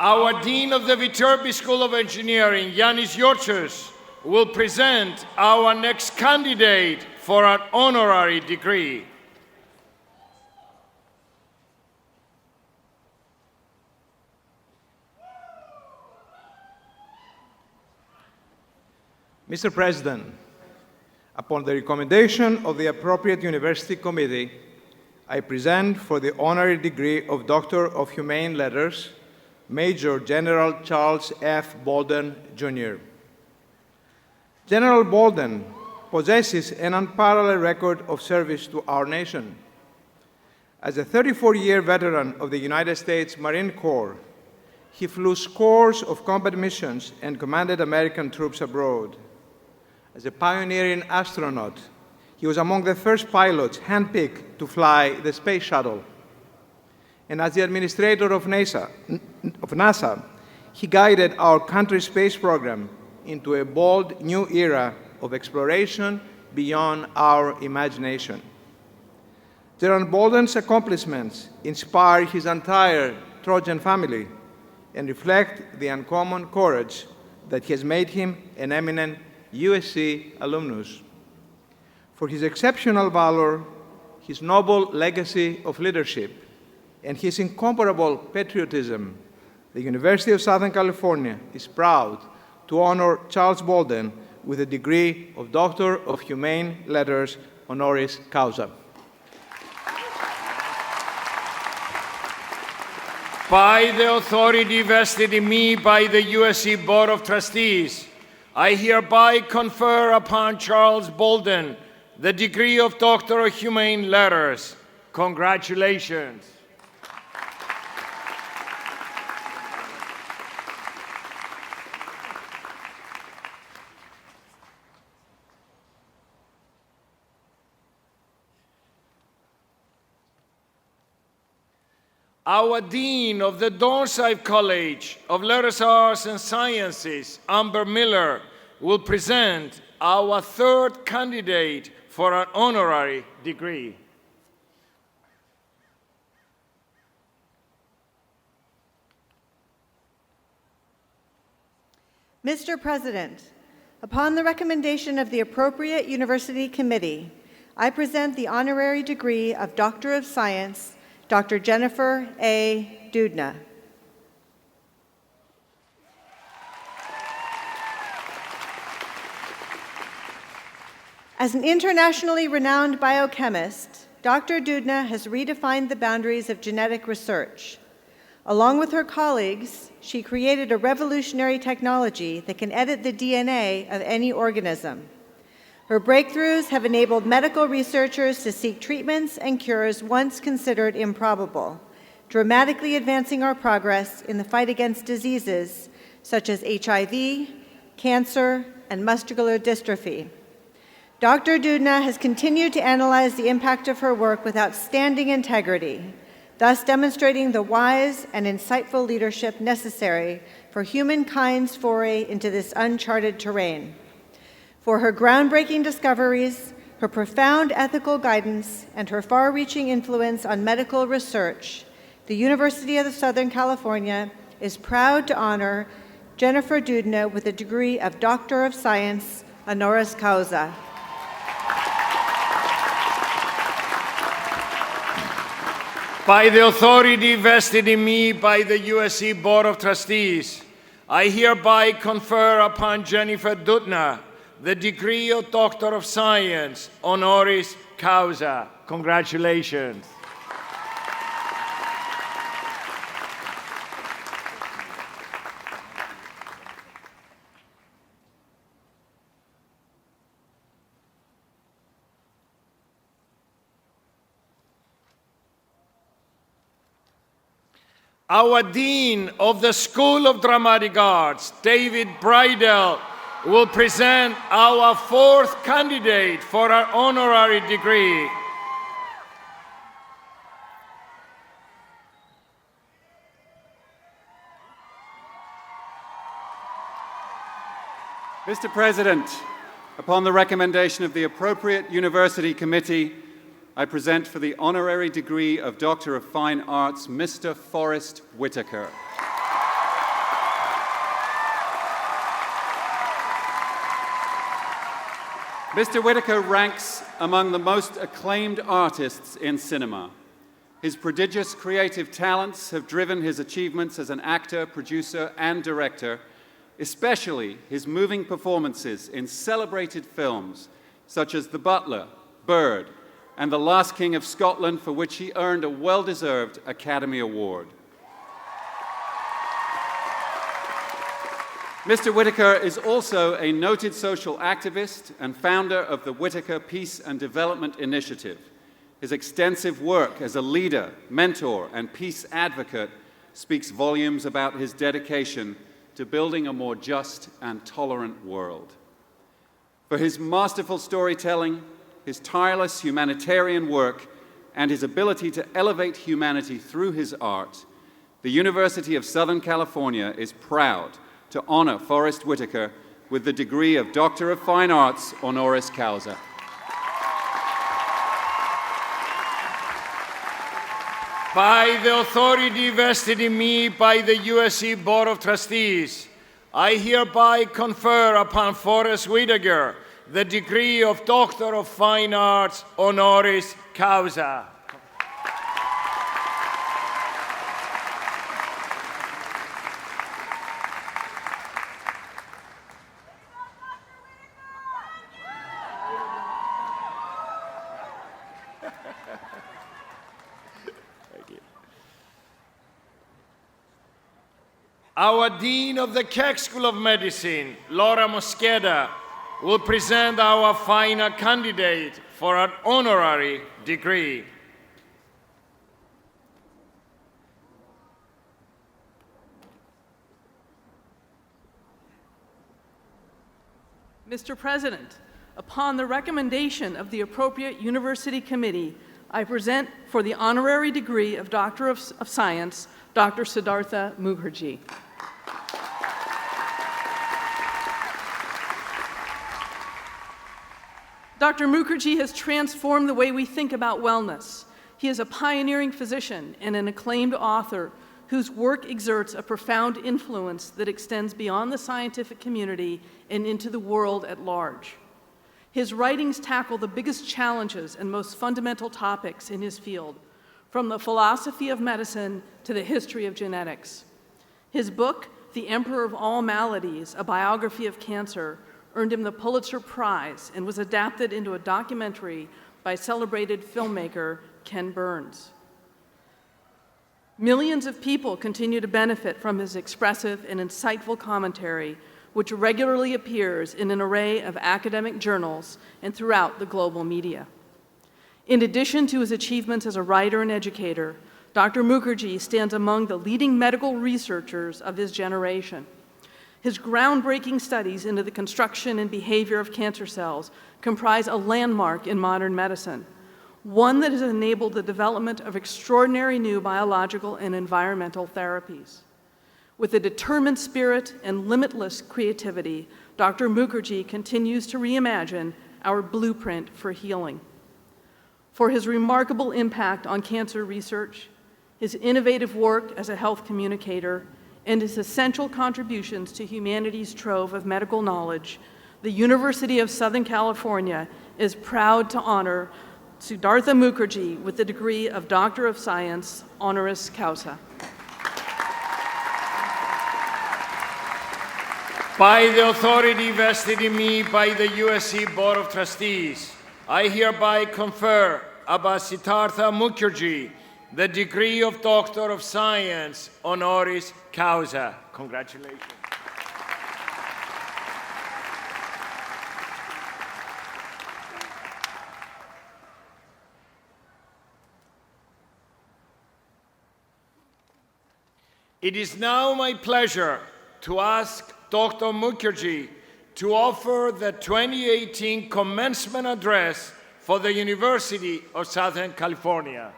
Our Dean of the Viterbi School of Engineering, Yanis Yorchos, will present our next candidate for an honorary degree. Mr. President, upon the recommendation of the appropriate university committee, I present for the honorary degree of Doctor of Humane Letters, Major General Charles F. Bolden, Jr. General Bolden possesses an unparalleled record of service to our nation. As a 34-year veteran of the United States Marine Corps, he flew scores of combat missions and commanded American troops abroad. As a pioneering astronaut, he was among the first pilots handpicked to fly the space shuttle. And as the administrator of NASA, he guided our country's space program into a bold new era of exploration beyond our imagination. General Bolden's accomplishments inspire his entire Trojan family and reflect the uncommon courage that has made him an eminent USC alumnus. For his exceptional valor, his noble legacy of leadership, and his incomparable patriotism, the University of Southern California is proud to honor Charles Bolden with a degree of Doctor of Humane Letters honoris causa. By the authority vested in me by the USC Board of Trustees, I hereby confer upon Charles Bolden the degree of Doctor of Humane Letters. Congratulations. Our Dean of the Dornsife College of Letters, Arts, and Sciences, Amber Miller, will present our third candidate for an honorary degree. Mr. President, upon the recommendation of the appropriate university committee, I present the honorary degree of Doctor of Science, Dr. Jennifer A. Doudna. As an internationally renowned biochemist, Dr. Doudna has redefined the boundaries of genetic research. Along with her colleagues, she created a revolutionary technology that can edit the DNA of any organism. Her breakthroughs have enabled medical researchers to seek treatments and cures once considered improbable, dramatically advancing our progress in the fight against diseases such as HIV, cancer, and muscular dystrophy. Dr. Doudna has continued to analyze the impact of her work with outstanding integrity, thus demonstrating the wise and insightful leadership necessary for humankind's foray into this uncharted terrain. For her groundbreaking discoveries, her profound ethical guidance, and her far-reaching influence on medical research, the University of Southern California is proud to honor Jennifer Doudna with the degree of Doctor of Science, honoris causa. By the authority vested in me by the USC Board of Trustees, I hereby confer upon Jennifer Doudna the degree of Doctor of Science, honoris causa. Congratulations. Our Dean of the School of Dramatic Arts, David Bridell, will present our fourth candidate for our honorary degree. Mr. President, upon the recommendation of the appropriate university committee, I present for the honorary degree of Doctor of Fine Arts, Mr. Forrest Whitaker. Mr. Whitaker ranks among the most acclaimed artists in cinema. His prodigious creative talents have driven his achievements as an actor, producer, and director, especially his moving performances in celebrated films such as The Butler, Bird, and The Last King of Scotland, for which he earned a well-deserved Academy Award. Mr. Whitaker is also a noted social activist and founder of the Whitaker Peace and Development Initiative. His extensive work as a leader, mentor, and peace advocate speaks volumes about his dedication to building a more just and tolerant world. For his masterful storytelling, his tireless humanitarian work, and his ability to elevate humanity through his art, the University of Southern California is proud to honor Forrest Whitaker with the degree of Doctor of Fine Arts, honoris causa. By the authority vested in me by the USC Board of Trustees, I hereby confer upon Forrest Whitaker the degree of Doctor of Fine Arts, honoris causa. Our Dean of the Keck School of Medicine, Laura Mosqueda, will present our final candidate for an honorary degree. Mr. President, upon the recommendation of the appropriate university committee, I present for the honorary degree of Doctor of Science, Dr. Siddhartha Mukherjee. Dr. Mukherjee has transformed the way we think about wellness. He is a pioneering physician and an acclaimed author whose work exerts a profound influence that extends beyond the scientific community and into the world at large. His writings tackle the biggest challenges and most fundamental topics in his field, from the philosophy of medicine to the history of genetics. His book, The Emperor of All Maladies, A Biography of Cancer, earned him the Pulitzer Prize and was adapted into a documentary by celebrated filmmaker Ken Burns. Millions of people continue to benefit from his expressive and insightful commentary, which regularly appears in an array of academic journals and throughout the global media. In addition to his achievements as a writer and educator, Dr. Mukherjee stands among the leading medical researchers of his generation. His groundbreaking studies into the construction and behavior of cancer cells comprise a landmark in modern medicine, one that has enabled the development of extraordinary new biological and environmental therapies. With a determined spirit and limitless creativity, Dr. Mukherjee continues to reimagine our blueprint for healing. For his remarkable impact on cancer research, his innovative work as a health communicator, and his essential contributions to humanity's trove of medical knowledge, the University of Southern California is proud to honor Siddhartha Mukherjee with the degree of Doctor of Science, honoris causa. By the authority vested in me by the USC Board of Trustees, I hereby confer upon Siddhartha Mukherjee the degree of Doctor of Science, honoris causa. Congratulations. It is now my pleasure to ask Dr. Mukherjee to offer the 2018 commencement address for the University of Southern California.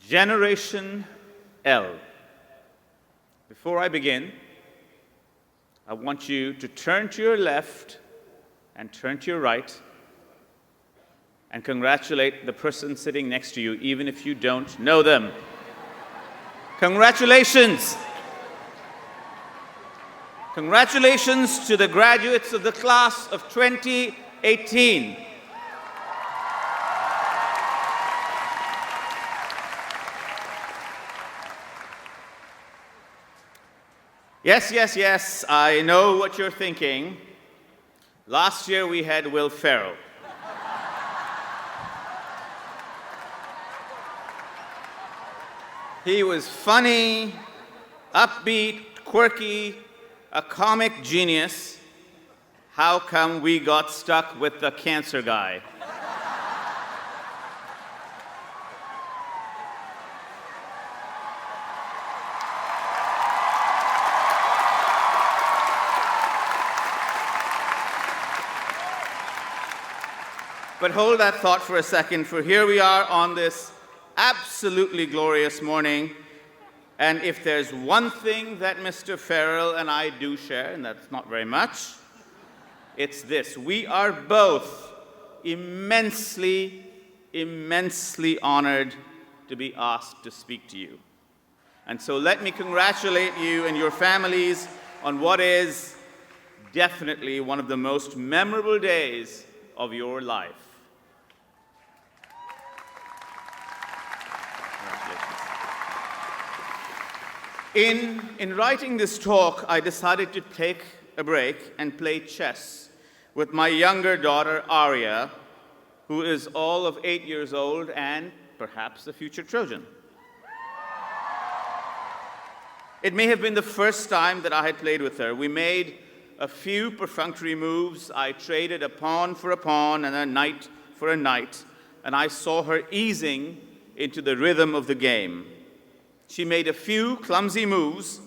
Generation L. Before I begin, I want you to turn to your left and turn to your right and congratulate the person sitting next to you, even if you don't know them. Congratulations! Congratulations to the graduates of the class of 2018. Yes, yes, yes, I know what you're thinking. Last year we had Will Ferrell. He was funny, upbeat, quirky, a comic genius. How come we got stuck with the cancer guy? But hold that thought for a second, for here we are on this absolutely glorious morning. And if there's one thing that Mr. Ferrell and I do share, and that's not very much, it's this. We are both immensely, immensely honored to be asked to speak to you. And so let me congratulate you and your families on what is definitely one of the most memorable days of your life. In writing this talk, I decided to take a break and play chess with my younger daughter, Arya, who is all of 8 years old and perhaps a future Trojan. It may have been the first time that I had played with her. We made a few perfunctory moves. I traded a pawn for a pawn and a knight for a knight, and I saw her easing into the rhythm of the game. She made a few clumsy moves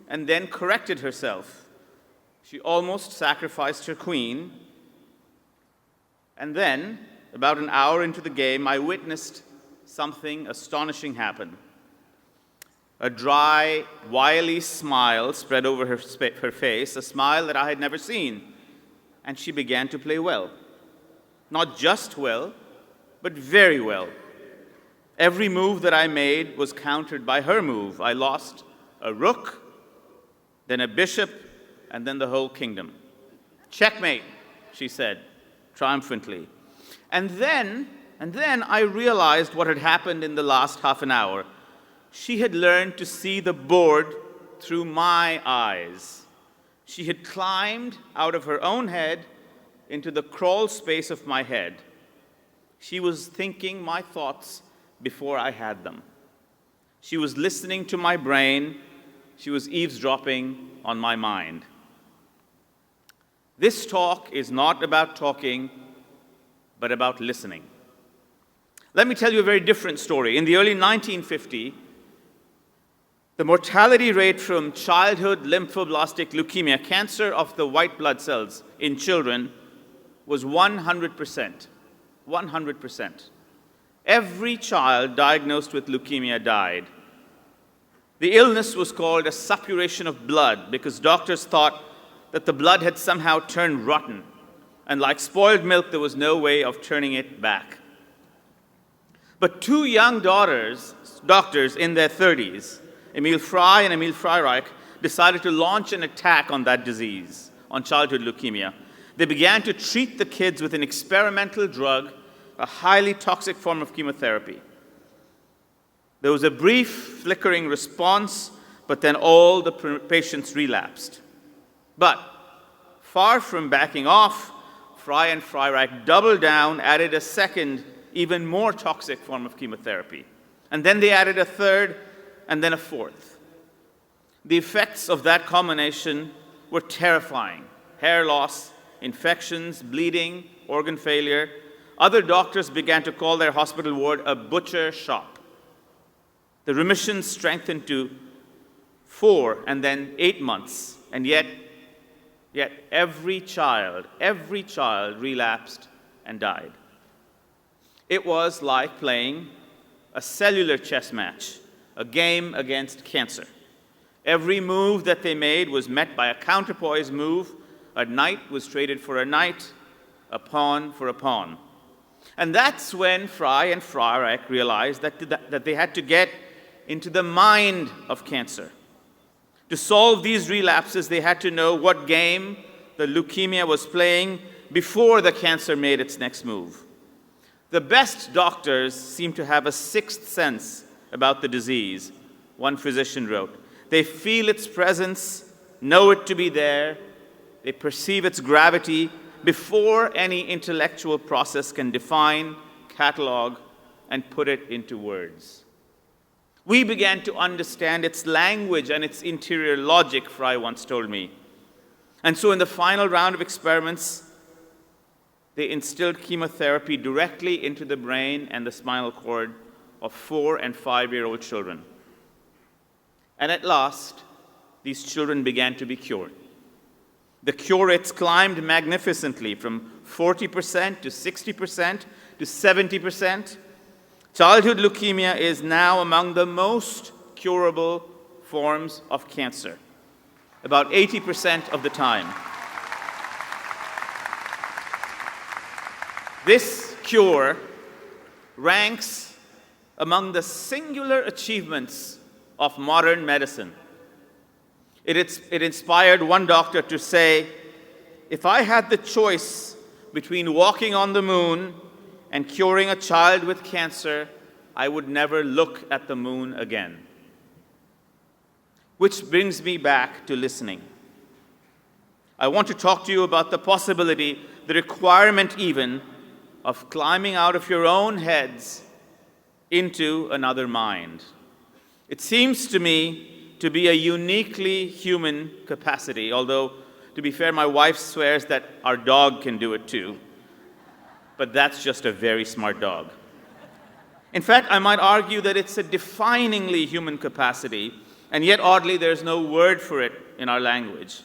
and then corrected herself. She almost sacrificed her queen. And then, about an hour into the game, I witnessed something astonishing happen. A dry, wily smile spread over her face, a smile that I had never seen. And she began to play well. Not just well, but very well. Every move that I made was countered by her move. I lost a rook, then a bishop, and then the whole kingdom. Checkmate, she said, triumphantly. And then I realized what had happened in the last half an hour. She had learned to see the board through my eyes. She had climbed out of her own head into the crawl space of my head. She was thinking my thoughts before I had them. She was listening to my brain. She was eavesdropping on my mind. This talk is not about talking, but about listening. Let me tell you a very different story. In the early 1950s, the mortality rate from childhood lymphoblastic leukemia, cancer of the white blood cells in children, was 100%. 100%. Every child diagnosed with leukemia died. The illness was called a suppuration of blood because doctors thought that the blood had somehow turned rotten, and like spoiled milk, there was no way of turning it back. But two young doctors in their 30s, Emil Frey and Emil Freireich, decided to launch an attack on that disease, on childhood leukemia. They began to treat the kids with an experimental drug, a highly toxic form of chemotherapy. There was a brief, flickering response, but then all the patients relapsed. But far from backing off, Frey and Freireich doubled down, added a second, even more toxic form of chemotherapy. And then they added a third, and then a fourth. The effects of that combination were terrifying. Hair loss, infections, bleeding, organ failure. Other doctors began to call their hospital ward a butcher shop. The remission strengthened to 4 and then 8 months, and yet every child relapsed and died. It was like playing a cellular chess match, a game against cancer. Every move that they made was met by a counterpoise move. A knight was traded for a knight, a pawn for a pawn. And that's when Frey and Freireich realized that they had to get into the mind of cancer. To solve these relapses, they had to know what game the leukemia was playing before the cancer made its next move. The best doctors seem to have a sixth sense about the disease, one physician wrote. They feel its presence, know it to be there. They perceive its gravity before any intellectual process can define, catalog, and put it into words. We began to understand its language and its interior logic, Frey once told me. And so in the final round of experiments, they instilled chemotherapy directly into the brain and the spinal cord of 4- and 5-year-old children. And at last, these children began to be cured. The cure rates climbed magnificently from 40% to 60% to 70%. Childhood leukemia is now among the most curable forms of cancer, about 80% of the time. This cure ranks among the singular achievements of modern medicine. It inspired one doctor to say, if I had the choice between walking on the moon and curing a child with cancer, I would never look at the moon again. Which brings me back to listening. I want to talk to you about the possibility, the requirement even, of climbing out of your own heads into another mind. It seems to me to be a uniquely human capacity, although, to be fair, my wife swears that our dog can do it too. But that's just a very smart dog. In fact, I might argue that it's a definingly human capacity, and yet oddly there's no word for it in our language.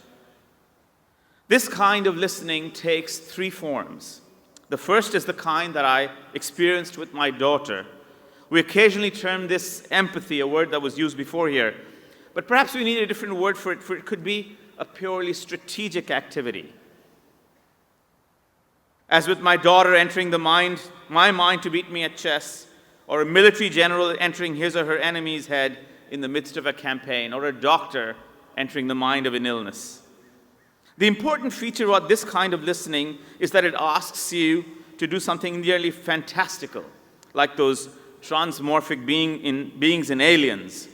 This kind of listening takes 3 forms. The first is the kind that I experienced with my daughter. We occasionally term this empathy, a word that was used before here, but perhaps we need a different word for it, it could be a purely strategic activity. As with my daughter entering my mind to beat me at chess, or a military general entering his or her enemy's head in the midst of a campaign, or a doctor entering the mind of an illness. The important feature about this kind of listening is that it asks you to do something nearly fantastical, like those transmorphic beings in Aliens.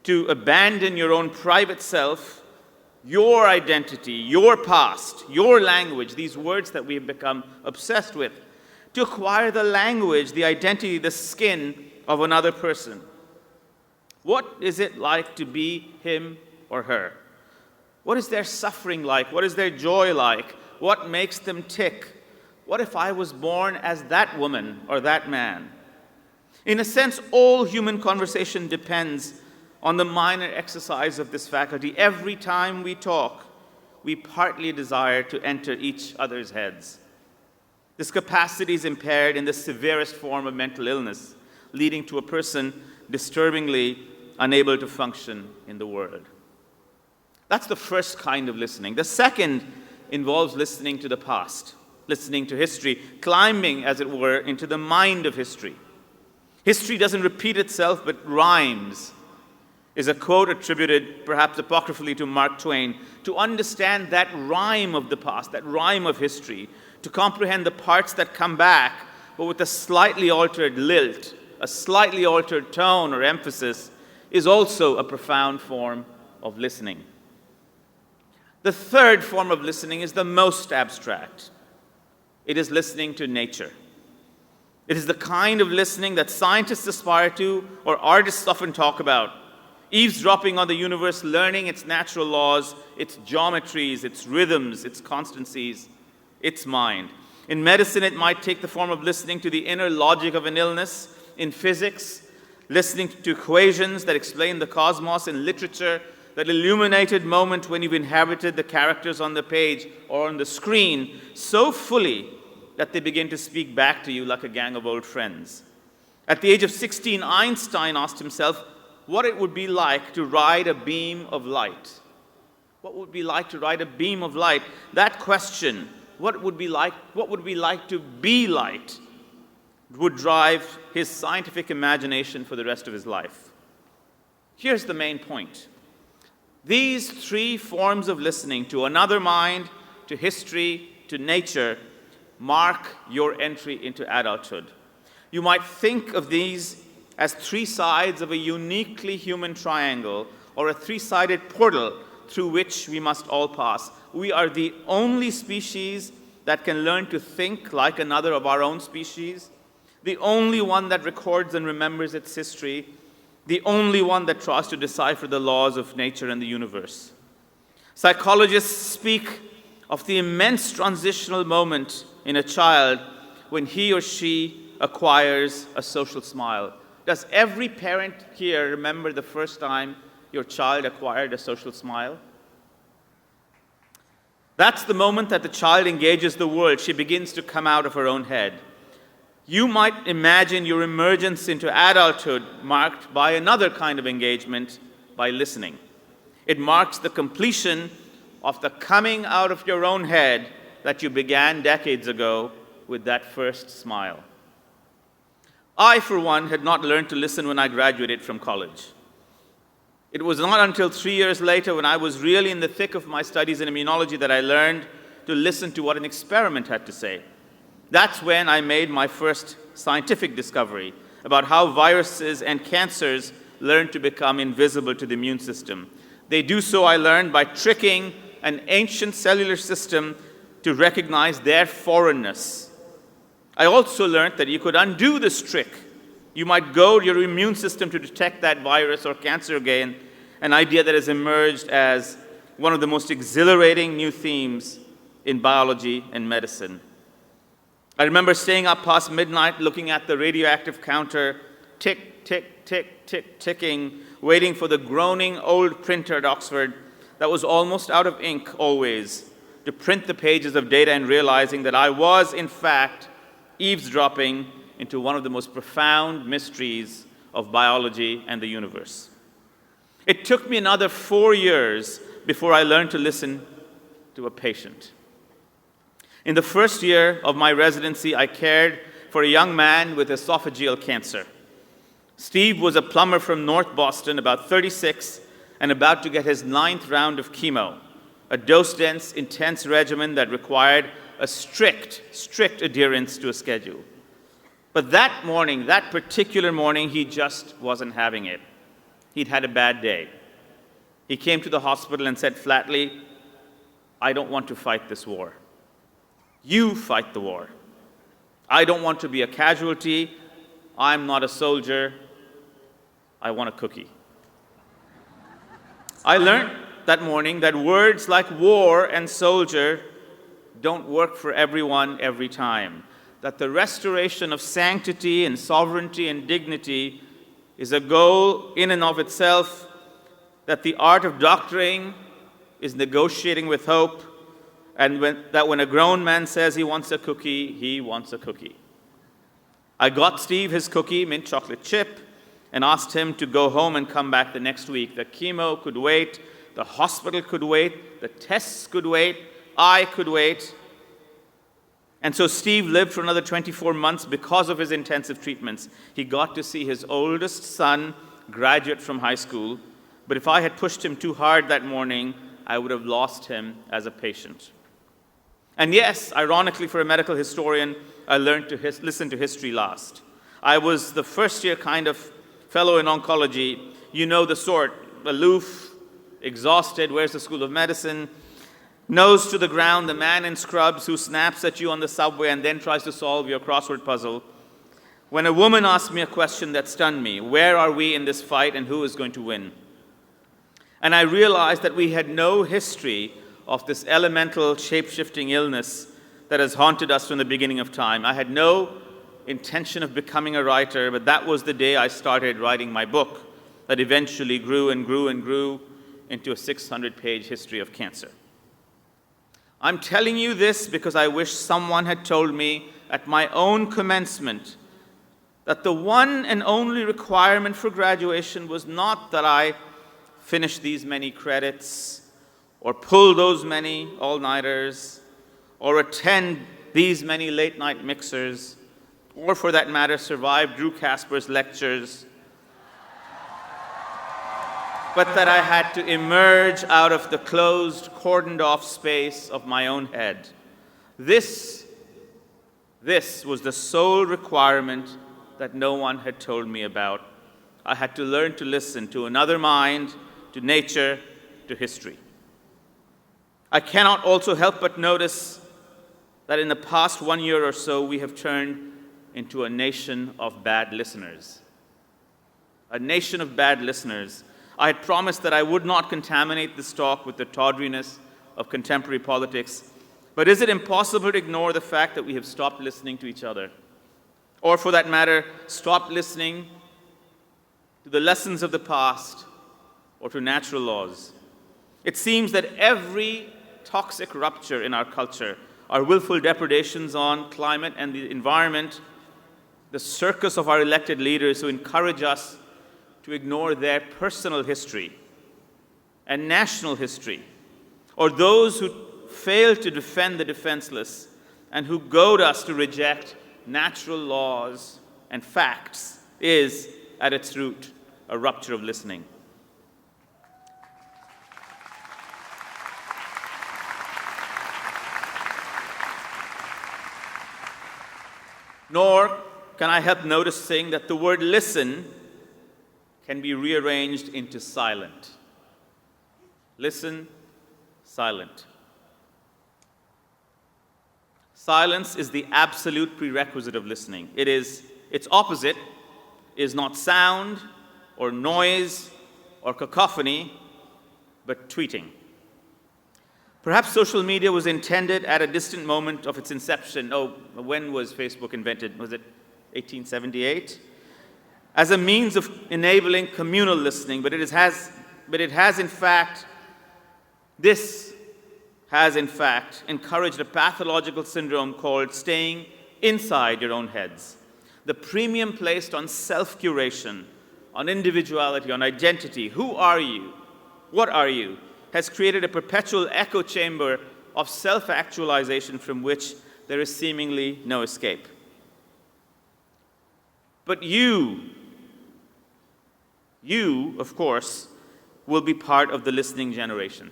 to abandon your own private self, your identity, your past, your language, these words that we have become obsessed with, to acquire the language, the identity, the skin of another person. What is it like to be him or her? What is their suffering like? What is their joy like? What makes them tick? What if I was born as that woman or that man? In a sense, all human conversation depends on the minor exercise of this faculty. Every time we talk, we partly desire to enter each other's heads. This capacity is impaired in the severest form of mental illness, leading to a person disturbingly unable to function in the world. That's the first kind of listening. The second involves listening to the past, listening to history, climbing, as it were, into the mind of history. History doesn't repeat itself, but rhymes, is a quote attributed, perhaps apocryphally, to Mark Twain. To understand that rhyme of the past, that rhyme of history, to comprehend the parts that come back, but with a slightly altered lilt, a slightly altered tone or emphasis, is also a profound form of listening. The third form of listening is the most abstract. It is listening to nature. It is the kind of listening that scientists aspire to or artists often talk about. Eavesdropping on the universe, learning its natural laws, its geometries, its rhythms, its constancies, its mind. In medicine, it might take the form of listening to the inner logic of an illness. In physics, listening to equations that explain the cosmos. In literature, that illuminated moment when you've inhabited the characters on the page or on the screen so fully that they begin to speak back to you like a gang of old friends. At the age of 16, Einstein asked himself what it would be like to ride a beam of light. What would it be like to ride a beam of light? That question, what would it be like to be light, would drive his scientific imagination for the rest of his life. Here's the main point. These three forms of listening, to another mind, to history, to nature, mark your entry into adulthood. You might think of these as three sides of a uniquely human triangle, or a three-sided portal through which we must all pass. We are the only species that can learn to think like another of our own species, the only one that records and remembers its history, the only one that tries to decipher the laws of nature and the universe. Psychologists speak of the immense transitional moment in a child when he or she acquires a social smile. Does every parent here remember the first time your child acquired a social smile? That's the moment that the child engages the world. She begins to come out of her own head. You might imagine your emergence into adulthood marked by another kind of engagement, by listening. It marks the completion of the coming out of your own head that you began decades ago with that first smile. I, for one, had not learned to listen when I graduated from college. It was not until 3 years later, when I was really in the thick of my studies in immunology, that I learned to listen to what an experiment had to say. That's when I made my first scientific discovery about how viruses and cancers learn to become invisible to the immune system. They do so, I learned, by tricking an ancient cellular system to recognize their foreignness. I also learned that you could undo this trick. You might goad your immune system to detect that virus or cancer again, an idea that has emerged as one of the most exhilarating new themes in biology and medicine. I remember staying up past midnight looking at the radioactive counter, tick, tick, tick, tick, ticking, waiting for the groaning old printer at Oxford that was almost out of ink always to print the pages of data, and realizing that I was, in fact, eavesdropping into one of the most profound mysteries of biology and the universe. It took me another 4 years before I learned to listen to a patient. In the first year of my residency, I cared for a young man with esophageal cancer. Steve was a plumber from North Boston, about 36, and about to get his 9th round of chemo, a dose-dense, intense regimen that required a strict adherence to a schedule. But that morning, that particular morning, he just wasn't having it. He'd had a bad day. He came to the hospital and said flatly, "I don't want to fight this war. You fight the war. I don't want to be a casualty. I'm not a soldier. I want a cookie." I learned that morning that words like war and soldier don't work for everyone every time, that the restoration of sanctity and sovereignty and dignity is a goal in and of itself, that the art of doctoring is negotiating with hope, and that when a grown man says he wants a cookie, he wants a cookie. I got Steve his cookie, mint chocolate chip, and asked him to go home and come back the next week. The chemo could wait, the hospital could wait, the tests could wait, I could wait. And so Steve lived for another 24 months because of his intensive treatments. He got to see his oldest son graduate from high school, but if I had pushed him too hard that morning, I would have lost him as a patient. And yes, ironically for a medical historian, I learned to listen to history last. I was the first-year kind of fellow in oncology, you know the sort, aloof, exhausted, wears the School of Medicine, nose to the ground, the man in scrubs who snaps at you on the subway and then tries to solve your crossword puzzle. When a woman asked me a question that stunned me, where are we in this fight and who is going to win? And I realized that we had no history of this elemental shape-shifting illness that has haunted us from the beginning of time. I had no intention of becoming a writer, but that was the day I started writing my book that eventually grew and grew and grew into a 600-page history of cancer. I'm telling you this because I wish someone had told me at my own commencement that the one and only requirement for graduation was not that I finish these many credits or pull those many all-nighters or attend these many late-night mixers, or for that matter, survive Drew Casper's lectures, but that I had to emerge out of the closed, cordoned-off space of my own head. This was the sole requirement that no one had told me about. I had to learn to listen to another mind, to nature, to history. I cannot also help but notice that in the past 1 year or so, we have turned into a nation of bad listeners. A nation of bad listeners. I had promised that I would not contaminate this talk with the tawdriness of contemporary politics, but is it impossible to ignore the fact that we have stopped listening to each other? Or for that matter, stopped listening to the lessons of the past or to natural laws? It seems that every toxic rupture in our culture, our willful depredations on climate and the environment, the circus of our elected leaders who encourage us to ignore their personal history and national history, or those who fail to defend the defenseless and who goad us to reject natural laws and facts, is, at its root, a rupture of listening. Nor can I help noticing that the word listen can be rearranged into silent. Listen, silent. Silence is the absolute prerequisite of listening. Its opposite is not sound or noise or cacophony, but tweeting. Perhaps social media was intended at a distant moment of its inception. Oh, when was Facebook invented? Was it 1878? As a means of enabling communal listening, but this has in fact encouraged a pathological syndrome called staying inside your own heads. The premium placed on self-curation, on individuality, on identity, who are you, what are you, has created a perpetual echo chamber of self-actualization from which there is seemingly no escape. But you, of course, will be part of the listening generation.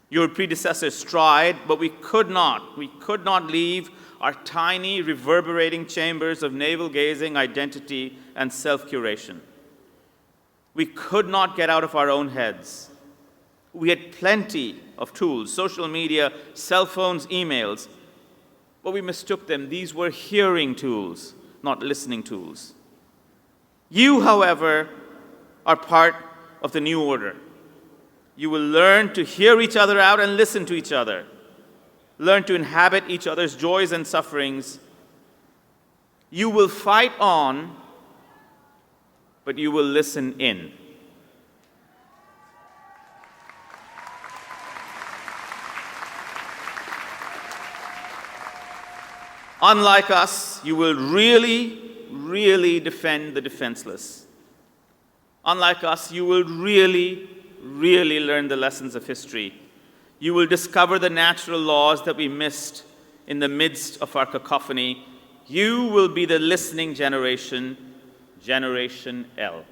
Your predecessors tried, but we could not leave our tiny, reverberating chambers of navel-gazing identity and self-curation. We could not get out of our own heads. We had plenty of tools, social media, cell phones, emails, but we mistook them. These were hearing tools, not listening tools. You, however, are part of the new order. You will learn to hear each other out and listen to each other. Learn to inhabit each other's joys and sufferings. You will fight on, but you will listen in. Unlike us, you will really defend the defenseless. Unlike us, you will really learn the lessons of history. You will discover the natural laws that we missed in the midst of our cacophony. You will be the listening generation, Generation L.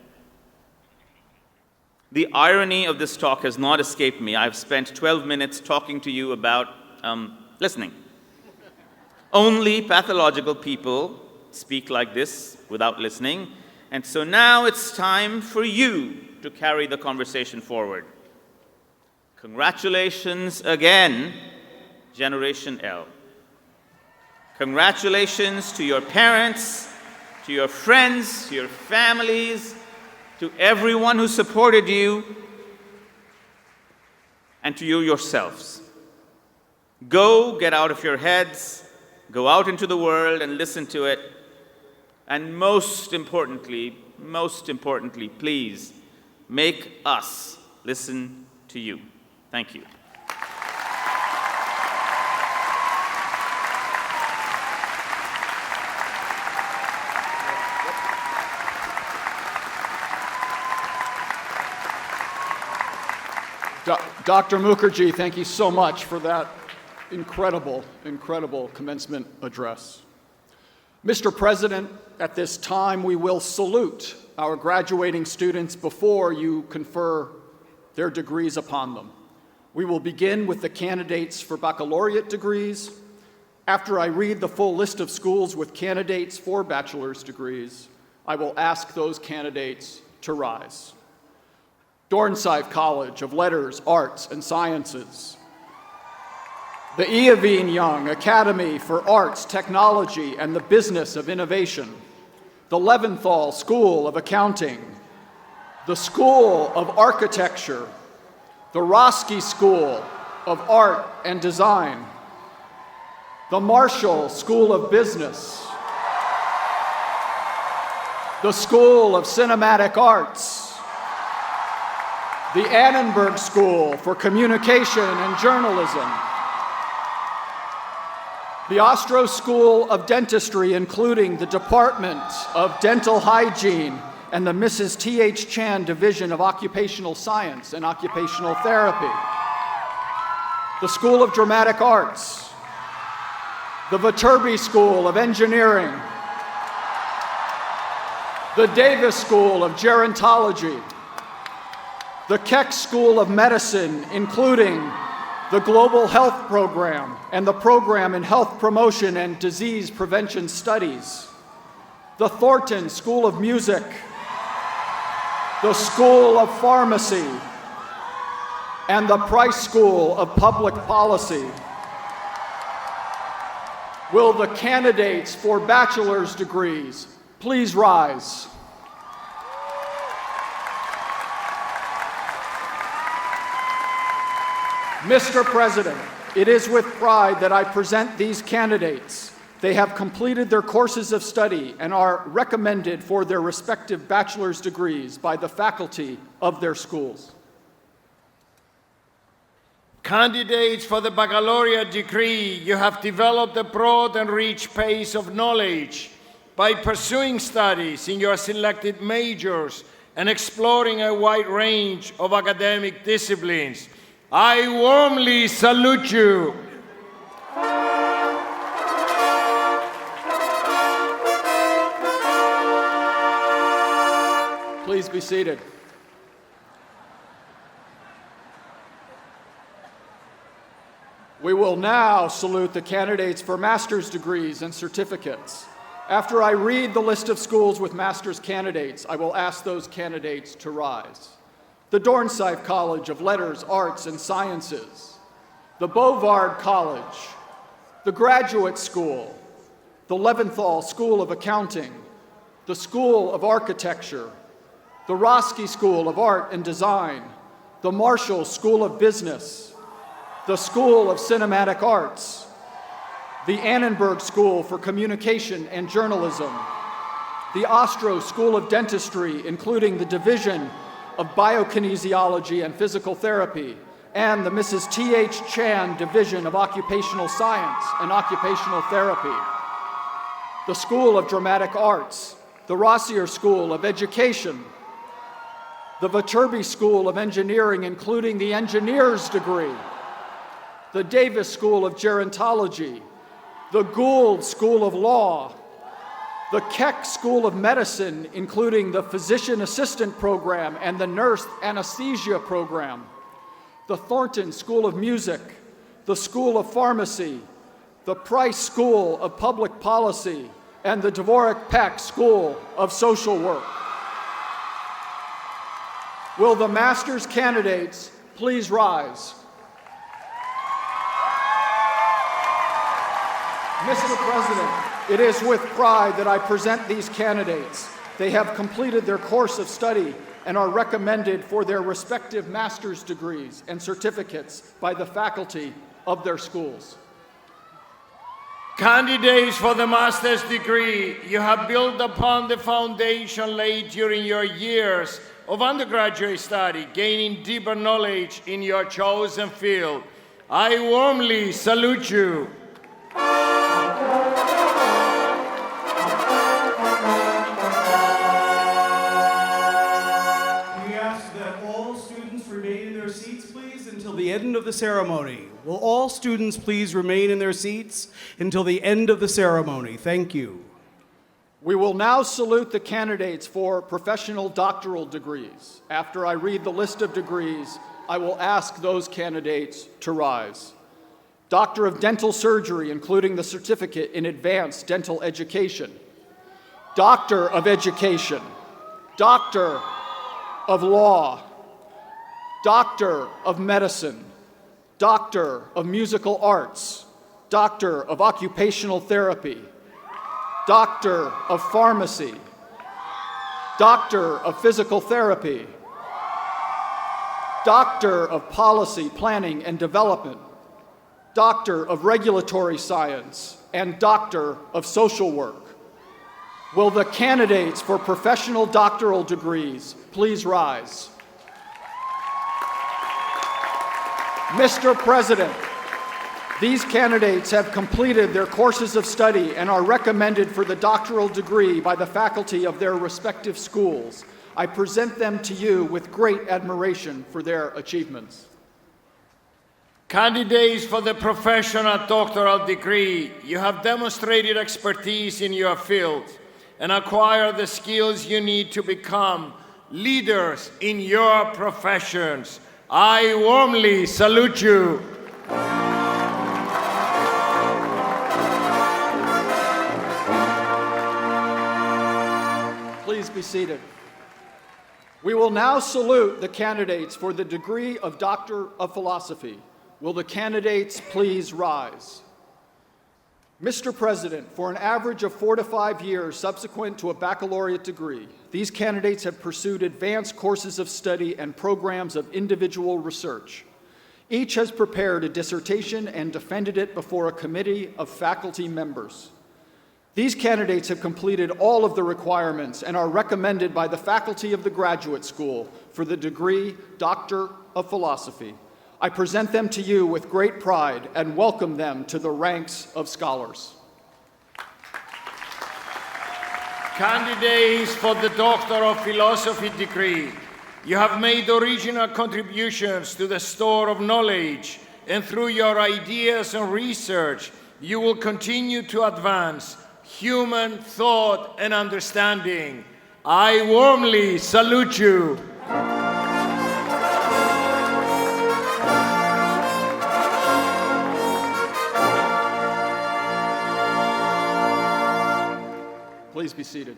The irony of this talk has not escaped me. I've spent 12 minutes talking to you about listening. Only pathological people speak like this without listening, and so now it's time for you to carry the conversation forward. Congratulations again, Generation L. Congratulations to your parents, to your friends, to your families, to everyone who supported you, and to you yourselves. Go get out of your heads, go out into the world and listen to it, and most importantly, please, make us listen to you. Thank you. Dr. Mukherjee, thank you so much for that incredible commencement address. Mr. President, at this time we will salute our graduating students before you confer their degrees upon them. We will begin with the candidates for baccalaureate degrees. After I read the full list of schools with candidates for bachelor's degrees, I will ask those candidates to rise. Dornsife College of Letters, Arts, and Sciences. The Eavine Young Academy for Arts, Technology, and the Business of Innovation. The Leventhal School of Accounting. The School of Architecture. The Roski School of Art and Design. The Marshall School of Business. The School of Cinematic Arts. The Annenberg School for Communication and Journalism. The Ostro School of Dentistry, including the Department of Dental Hygiene and the Mrs. T.H. Chan Division of Occupational Science and Occupational Therapy. The School of Dramatic Arts. The Viterbi School of Engineering. The Davis School of Gerontology. The Keck School of Medicine, including the Global Health Program and the Program in Health Promotion and Disease Prevention Studies. The Thornton School of Music. The School of Pharmacy. And the Price School of Public Policy. Will the candidates for bachelor's degrees please rise? Mr. President, it is with pride that I present these candidates. They have completed their courses of study and are recommended for their respective bachelor's degrees by the faculty of their schools. Candidates for the baccalaureate degree, you have developed a broad and rich base of knowledge by pursuing studies in your selected majors and exploring a wide range of academic disciplines. I warmly salute you. Please be seated. We will now salute the candidates for master's degrees and certificates. After I read the list of schools with master's candidates, I will ask those candidates to rise. The Dornsife College of Letters, Arts, and Sciences, the Bovard College, the Graduate School, the Leventhal School of Accounting, the School of Architecture, the Roski School of Art and Design, the Marshall School of Business, the School of Cinematic Arts, the Annenberg School for Communication and Journalism, the Ostro School of Dentistry, including the Division of Biokinesiology and Physical Therapy, and the Mrs. T.H. Chan Division of Occupational Science and Occupational Therapy, the School of Dramatic Arts, the Rossier School of Education, the Viterbi School of Engineering, including the Engineer's degree, the Davis School of Gerontology, the Gould School of Law, the Keck School of Medicine, including the Physician Assistant Program and the Nurse Anesthesia Program, the Thornton School of Music, the School of Pharmacy, the Price School of Public Policy, and the Dvorak Peck School of Social Work. Will the master's candidates please rise? Mr. President, it is with pride that I present these candidates. They have completed their course of study and are recommended for their respective master's degrees and certificates by the faculty of their schools. Candidates for the master's degree, you have built upon the foundation laid during your years of undergraduate study, gaining deeper knowledge in your chosen field. I warmly salute you. Until the end of the ceremony. Will all students please remain in their seats until the end of the ceremony? Thank you. We will now salute the candidates for professional doctoral degrees. After I read the list of degrees, I will ask those candidates to rise. Doctor of Dental Surgery, including the certificate in advanced dental education. Doctor of Education. Doctor of Law. Doctor of Medicine, Doctor of Musical Arts, Doctor of Occupational Therapy, Doctor of Pharmacy, Doctor of Physical Therapy, Doctor of Policy, Planning and Development, Doctor of Regulatory Science, and Doctor of Social Work. Will the candidates for professional doctoral degrees please rise? Mr. President, these candidates have completed their courses of study and are recommended for the doctoral degree by the faculty of their respective schools. I present them to you with great admiration for their achievements. Candidates for the professional doctoral degree, you have demonstrated expertise in your field and acquired the skills you need to become leaders in your professions. I warmly salute you. Please be seated. We will now salute the candidates for the degree of Doctor of Philosophy. Will the candidates please rise? Mr. President, for an average of 4 to 5 years subsequent to a baccalaureate degree, these candidates have pursued advanced courses of study and programs of individual research. Each has prepared a dissertation and defended it before a committee of faculty members. These candidates have completed all of the requirements and are recommended by the faculty of the graduate school for the degree Doctor of Philosophy. I present them to you with great pride and welcome them to the ranks of scholars. Candidates for the Doctor of Philosophy degree, you have made original contributions to the store of knowledge, and through your ideas and research, you will continue to advance human thought and understanding. I warmly salute you. please be seated.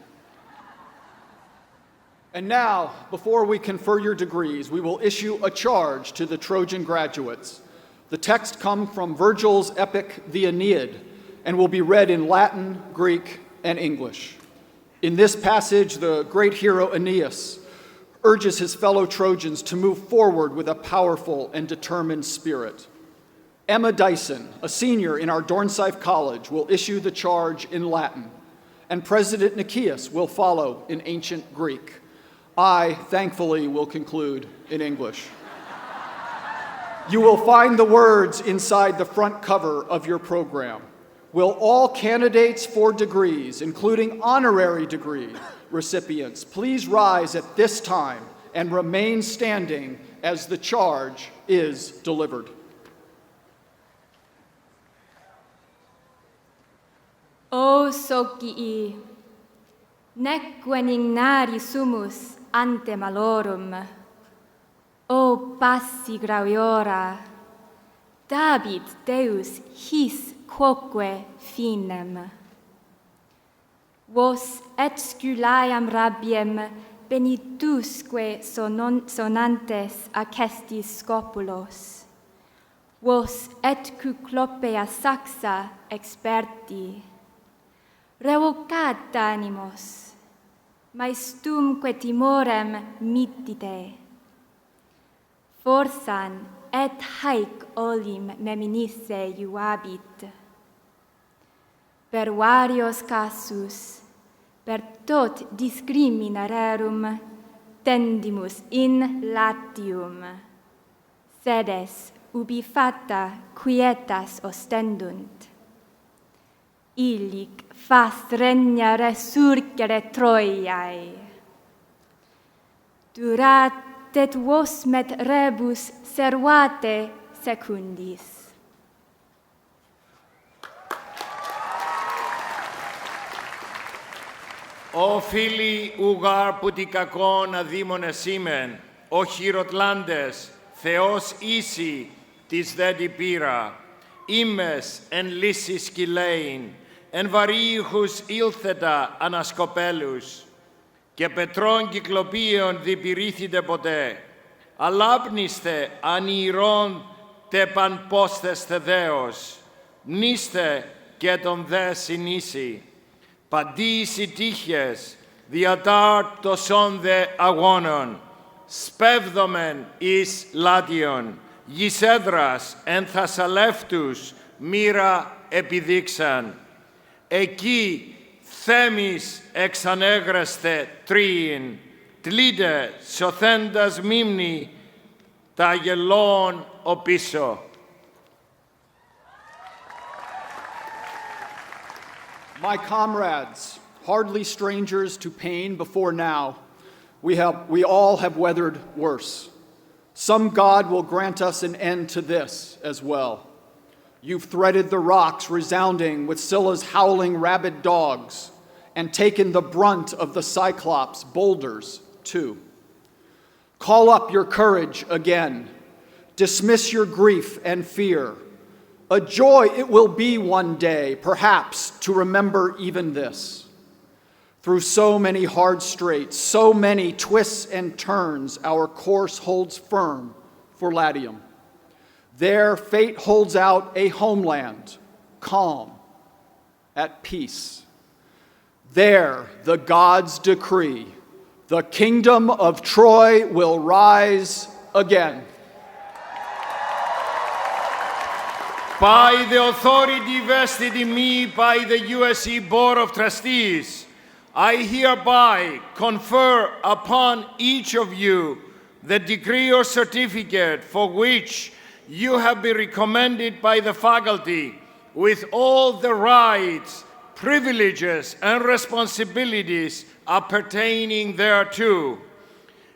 And now, before we confer your degrees, we will issue a charge to the Trojan graduates. The text comes from Virgil's epic, the Aeneid, and will be read in Latin, Greek, and English. In this passage, the great hero Aeneas urges his fellow Trojans to move forward with a powerful and determined spirit. Emma Dyson, a senior in our Dornsife College, will issue the charge in Latin, and President Nikias will follow in ancient Greek. I, thankfully, will conclude in English. You will find the words inside the front cover of your program. Will all candidates for degrees, including honorary degree recipients, please rise at this time and remain standing as the charge is delivered. O socii, neque ignari sumus ante malorum, o passi graviora, David Deus his quoque finem. Vos et sculaeam rabiem benitusque sonantes acestis scopulos, vos et cuclopea saxa experti, revocat animos, maestumque timorem mittite, forsan et haec olim meminisse iuabit. Per varios casus, per tot discriminarerum, tendimus in Latium, sedes ubi fata quietas ostendunt. Illic fas regna resurgere Troiae. Durat et vos met rebus servate secundis. Ο φίλοι ουγάρ που τι κακόν αδίμονες σήμεν, ο χειροτλάντες, Θεός ίσι της δε την πείρα,ήμες εν λύσεις κυλέιν, εν βαρίχους ήλθετα ανασκοπέλους, και πετρών κυκλοπίων διπηρήθητε ποτέ, αλάπνιστε ανηρών τε πανπόσθεστε δέος, νήστε και τον δε συνήσει. Παντής οι τύχες, διατάρτωσον δε αγώνων, σπέβδομεν εις Λάτιον, γησέδρας εν Θασσαλεύτους μοίρα επιδείξαν. Εκεί θέμης εξανέγραστε τρίην, τλίτε σωθέντας μίμνη τα γελών οπίσω. My comrades, hardly strangers to pain before now, we all have weathered worse. Some God will grant us an end to this as well. You've threaded the rocks resounding with Scylla's howling rabid dogs and taken the brunt of the Cyclops' boulders too. Call up your courage again. Dismiss your grief and fear. A joy it will be one day, perhaps, to remember even this. Through so many hard straits, so many twists and turns, our course holds firm for Latium. There, fate holds out a homeland, calm, at peace. There, the gods decree, the kingdom of Troy will rise again. By the authority vested in me by the USC Board of Trustees, I hereby confer upon each of you the degree or certificate for which you have been recommended by the faculty with all the rights, privileges, and responsibilities appertaining thereto.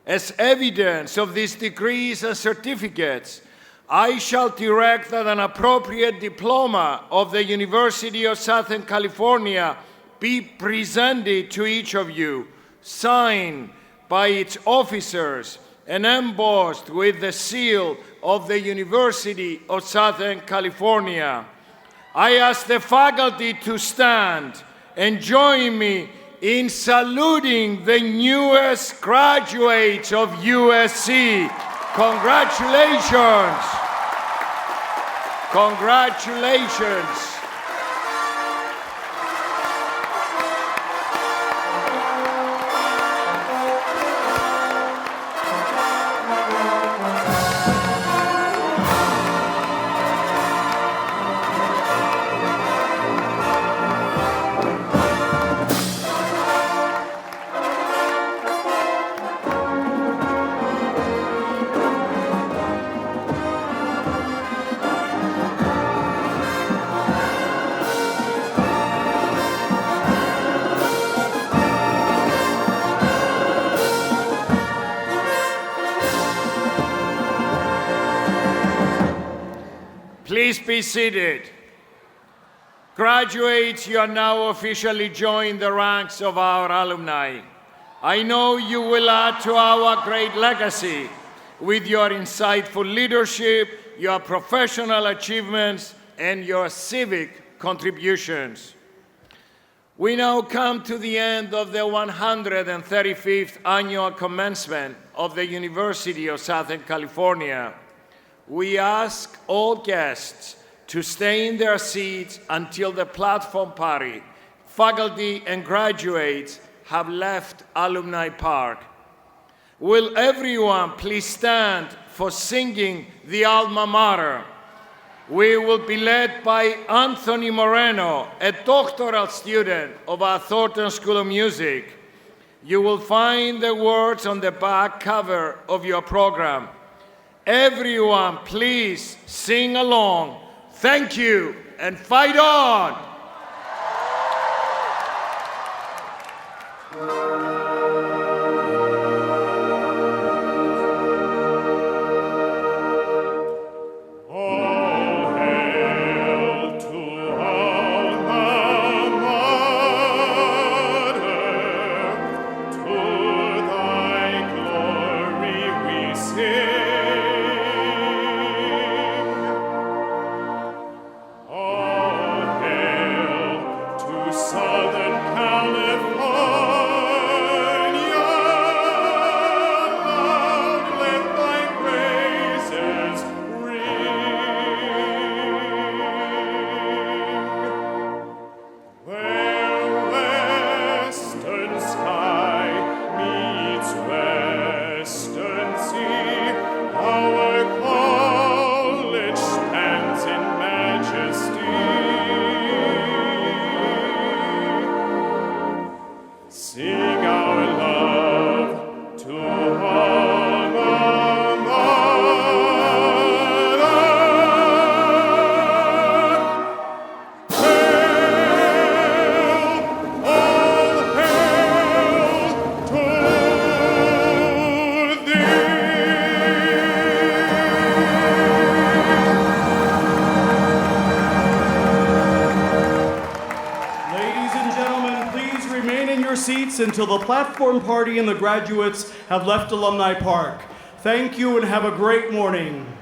As evidence of these degrees and certificates, I shall direct that an appropriate diploma of the University of Southern California be presented to each of you, signed by its officers and embossed with the seal of the University of Southern California. I ask the faculty to stand and join me in saluting the newest graduates of USC. Congratulations. Congratulations. Please be seated. Graduates, you are now officially joined the ranks of our alumni. I know you will add to our great legacy with your insightful leadership, your professional achievements, and your civic contributions. We now come to the end of the 135th annual commencement of the University of Southern California. We ask all guests to stay in their seats until the platform party, faculty, and graduates have left Alumni Park. Will everyone please stand for singing the Alma Mater? We will be led by Anthony Moreno, a doctoral student of our Thornton School of Music. You will find the words on the back cover of your program. Everyone, please sing along. Thank you, and fight on! Until the platform party and the graduates have left Alumni Park. Thank you and have a great morning.